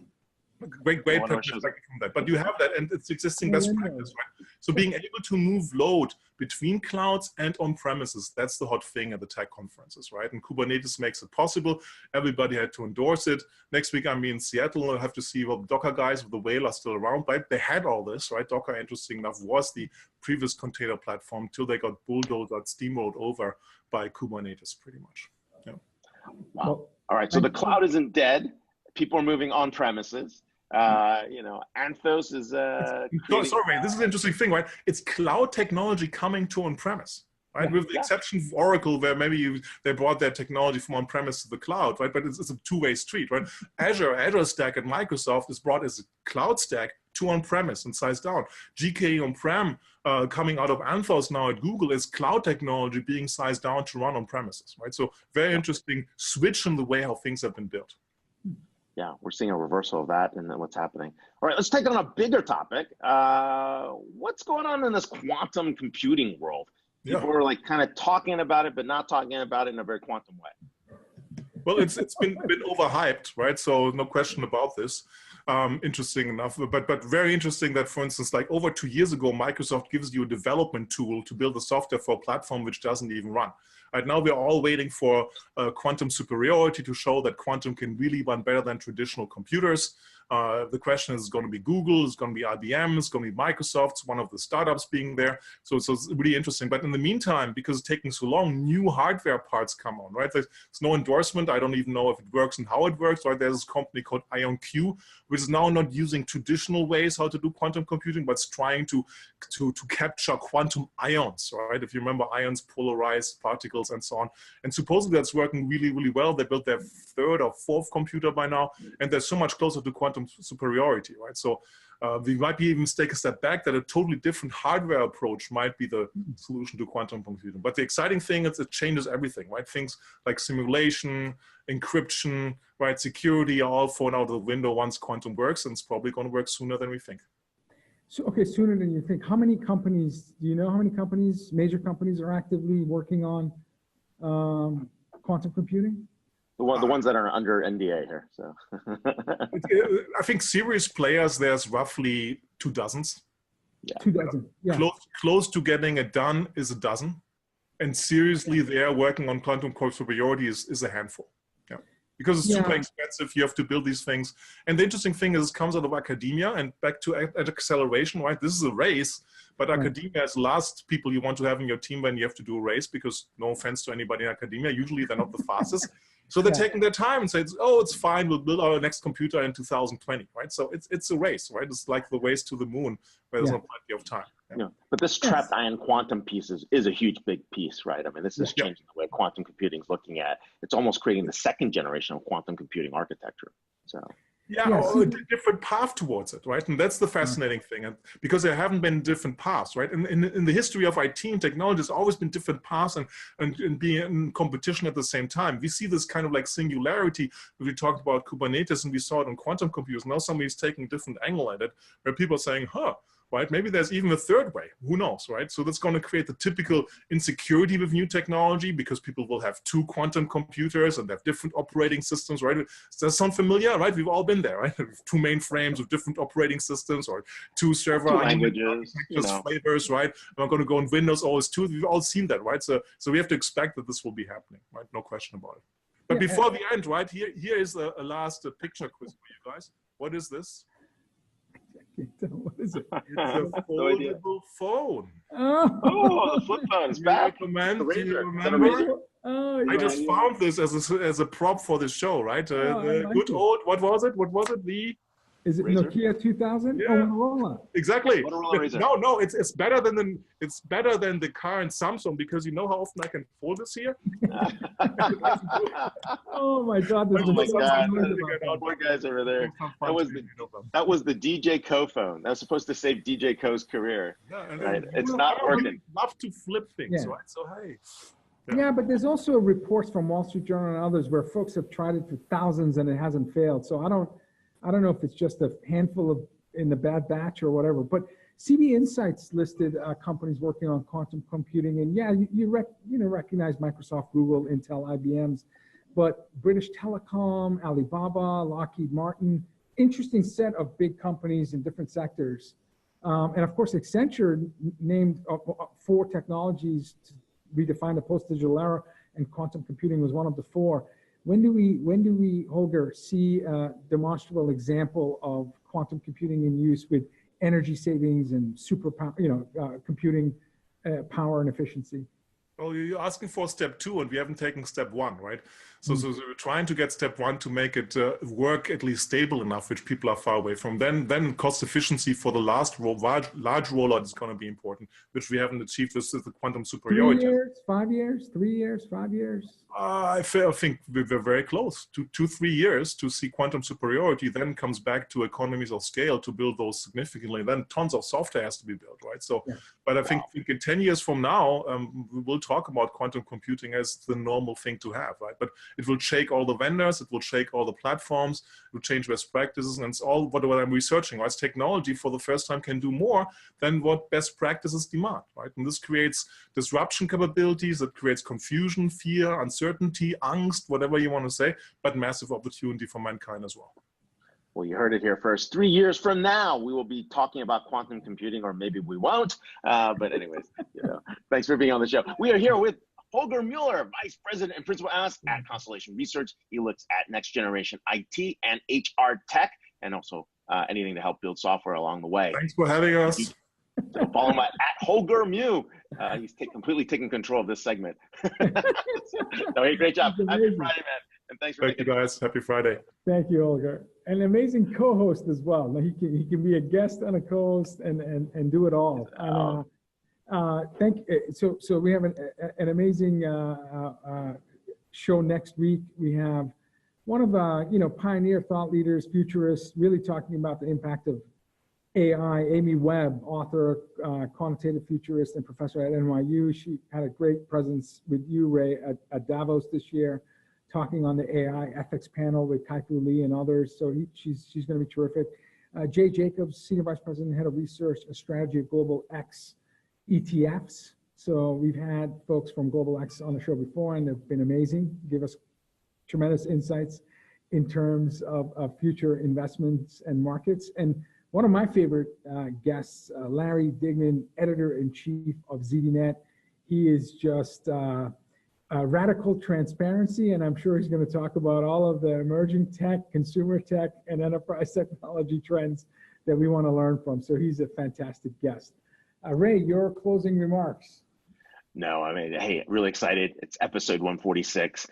[SPEAKER 5] Great perspective from that. But you have that, and it's existing best practice, right? So being able to move load between clouds and on premises, that's the hot thing at the tech conferences, right? And Kubernetes makes it possible. Everybody had to endorse it. Next week, I'm in Seattle. I'll have to see what the Docker guys with the whale are still around, right? They had all this, right? Docker, interesting enough, was the previous container platform till they got bulldozed, steamrolled over by Kubernetes, pretty much. Yeah.
[SPEAKER 2] Wow. All right. So the cloud isn't dead. People are moving on premises. You know, Anthos is
[SPEAKER 5] sorry, this is an interesting thing, right? It's cloud technology coming to on-premise, right? With the exception of Oracle, where maybe they brought their technology from on-premise to the cloud, right? But it's a two-way street, right? Azure Stack at Microsoft is brought as a cloud stack to on-premise and sized down. GKE on-prem coming out of Anthos now at Google is cloud technology being sized down to run on-premises, right? So very interesting switch in the way how things have been built.
[SPEAKER 2] Yeah, we're seeing a reversal of that and what's happening. All right, let's take on a bigger topic. What's going on in this quantum computing world? People are like kind of talking about it, but not talking about it in a very quantum way.
[SPEAKER 5] Well, it's been overhyped, right? So no question about this. Interesting enough, but very interesting that, for instance, like over 2 years ago, Microsoft gives you a development tool to build the software for a platform which doesn't even run. Right now, we're all waiting for quantum superiority to show that quantum can really run better than traditional computers. The question is going to be Google, it's going to be IBM, it's going to be Microsoft, one of the startups being there. So it's really interesting. But in the meantime, because it's taking so long, new hardware parts come on, right? There's no endorsement. I don't even know if it works and how it works, right? There's this company called IonQ, which is now not using traditional ways how to do quantum computing, but it's trying to capture quantum ions, right? If you remember, ions polarize particles and so on. And supposedly that's working really, really well. They built their 3rd or 4th computer by now, and they're so much closer to quantum superiority, right? So we might be even take a step back that a totally different hardware approach might be the solution to quantum computing. But the exciting thing is it changes everything, right? Things like simulation, encryption, right? Security are all thrown out of the window once quantum works, and it's probably going to work sooner than we think.
[SPEAKER 1] So, okay, sooner than you think. How many companies, do you know how many companies, major companies are actively working on quantum computing?
[SPEAKER 2] The ones that are under NDA here, so.
[SPEAKER 5] I think serious players, there's roughly 2 dozen.
[SPEAKER 2] Yeah.
[SPEAKER 1] 2 dozen, yeah.
[SPEAKER 5] Close to getting it done is 1 dozen. And seriously, they're working on quantum superiority is a handful. Yeah. Because it's super expensive, you have to build these things. And the interesting thing is it comes out of academia and back to acceleration, right? This is a race, but academia is the last people you want to have in your team when you have to do a race, because no offense to anybody in academia, usually they're not the fastest. So they're taking their time and say, oh, it's fine, we'll build our next computer in 2020, right? So it's a race, right? It's like the race to the moon, where there's not plenty of time.
[SPEAKER 2] Yeah. But this trapped ion quantum piece is a huge, big piece, right? I mean, this is changing the way quantum computing is looking at. It's almost creating the 2nd generation of quantum computing architecture. So.
[SPEAKER 5] Yeah, a different path towards it, right? And that's the fascinating thing, and because there haven't been different paths, right? In the history of IT and technology, there's always been different paths and being in competition at the same time. We see this kind of like singularity. We talked about Kubernetes and we saw it on quantum computers. Now somebody's taking a different angle at it, where people are saying, right? Maybe there's even a 3rd way, who knows, right? So that's going to create the typical insecurity with new technology, because people will have 2 quantum computers and they have different operating systems, right? Does that sound familiar, right? We've all been there, right? 2 mainframes with different operating systems, or 2 server
[SPEAKER 2] languages,
[SPEAKER 5] flavors, right? I'm going to go in Windows OS 2. We've all seen that, right? So we have to expect that this will be happening, right? No question about it. But before the end, right, here is a last picture quiz for you guys. What is this?
[SPEAKER 1] What is it?
[SPEAKER 5] It's a foldable phone.
[SPEAKER 2] Oh, the flip phone is back.
[SPEAKER 5] Do you remember? I just found this as a prop for the show, right? Good old, what was it?
[SPEAKER 1] Is it Nokia 2000?
[SPEAKER 5] Yeah.
[SPEAKER 1] Oh, Motorola.
[SPEAKER 5] Exactly.
[SPEAKER 2] Motorola
[SPEAKER 5] No, it's better than the current Samsung, because you know how often I can fold this here.
[SPEAKER 1] Oh my God!
[SPEAKER 2] Poor guys over there. That was the DJ Co phone. That was supposed to save DJ Co's career. Right? It's not working.
[SPEAKER 5] Love to flip things, right? So hey.
[SPEAKER 1] Yeah, but there's also reports from Wall Street Journal and others where folks have tried it for thousands and it hasn't failed. So I don't know if it's just a handful of in the bad batch or whatever, but CB Insights listed companies working on quantum computing, and you recognize Microsoft, Google, Intel, IBM's, but British Telecom, Alibaba, Lockheed Martin, interesting set of big companies in different sectors. And of course, Accenture named 4 technologies to redefine the post-digital era, and quantum computing was one of the 4. When do we, Holger, see a demonstrable example of quantum computing in use with energy savings and computing power and efficiency?
[SPEAKER 5] Well, you're asking for step 2, and we haven't taken step 1, right? So we're trying to get step 1 to make it work at least stable enough, which people are far away from. Then cost efficiency for the last large rollout is going to be important, which we haven't achieved with the quantum superiority.
[SPEAKER 1] 3 years, 5 years, 3 years, 5 years?
[SPEAKER 5] I think we're very close to 2-3 years to see quantum superiority. Then comes back to economies of scale to build those significantly. Then tons of software has to be built, right? So, yeah. But I think in 10 years from now, we will talk about quantum computing as the normal thing to have, right? But it will shake all the vendors, it will shake all the platforms, it will change best practices, and it's all what I'm researching, right? Technology for the first time can do more than what best practices demand, right? And this creates disruption capabilities, that creates confusion, fear, uncertainty, angst, whatever you want to say, but massive opportunity for mankind as well.
[SPEAKER 2] Well, you heard it here first. 3 years from now, we will be talking about quantum computing, or maybe we won't. But anyways, thanks for being on the show. We are here with Holger Mueller, Vice President and Principal Analyst at Constellation Research. He looks at next generation IT and HR tech, and also anything to help build software along the way.
[SPEAKER 5] Thanks for having us.
[SPEAKER 2] So follow him at Holger Mueller. He's completely taking control of this segment. So, hey, great job. Happy Friday, man. And thanks for
[SPEAKER 5] Thank you, guys. Happy Friday.
[SPEAKER 1] Thank you, Holger. An amazing co-host as well. Now, he can be a guest and a co-host and do it all. So we have an amazing show next week. We have one of pioneer thought leaders, futurists, really talking about the impact of AI. Amy Webb, author, quantitative futurist, and professor at NYU. She had a great presence with you, Ray, at Davos this year, talking on the AI ethics panel with Kai-Fu Lee and others. So she's going to be terrific. Jay Jacobs, Senior Vice President, Head of Research and Strategy of Global X ETFs. So we've had folks from Global X on the show before, and they've been amazing, give us tremendous insights in terms of future investments and markets. And one of my favorite guests, Larry Dignan, Editor-in-Chief of ZDNet. He is just radical transparency, and I'm sure he's going to talk about all of the emerging tech, consumer tech, and enterprise technology trends that we want to learn from. So he's a fantastic guest. Ray, your closing remarks.
[SPEAKER 2] No, I mean, hey, really excited. It's episode 146.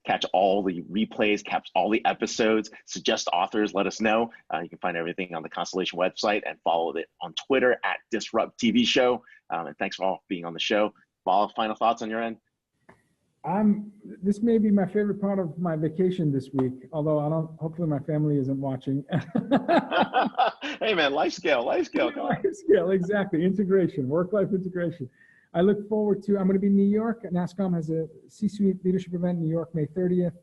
[SPEAKER 2] Catch all the replays, catch all the episodes, suggest authors, let us know. You can find everything on the Constellation website and follow it on Twitter at DisrupTV Show. And thanks for all being on the show. Vala, final thoughts on your end?
[SPEAKER 1] This may be my favorite part of my vacation this week, although hopefully my family isn't watching.
[SPEAKER 2] Hey man, life scale, come on.
[SPEAKER 1] Life scale, exactly. Integration, work-life integration. I look forward to, I'm going to be in New York. NASSCOM has a C-suite leadership event in New York, May 30th.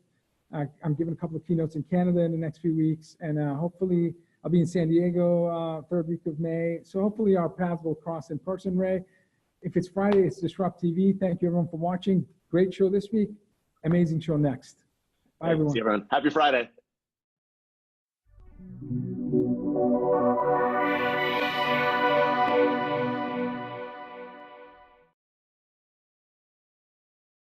[SPEAKER 1] I'm giving a couple of keynotes in Canada in the next few weeks. And hopefully I'll be in San Diego third week of May. So hopefully our paths will cross in person, Ray. If it's Friday, it's DisrupTV. Thank you everyone for watching. Great show this week. Amazing show next. Bye, everyone.
[SPEAKER 2] See you, everyone. Happy Friday.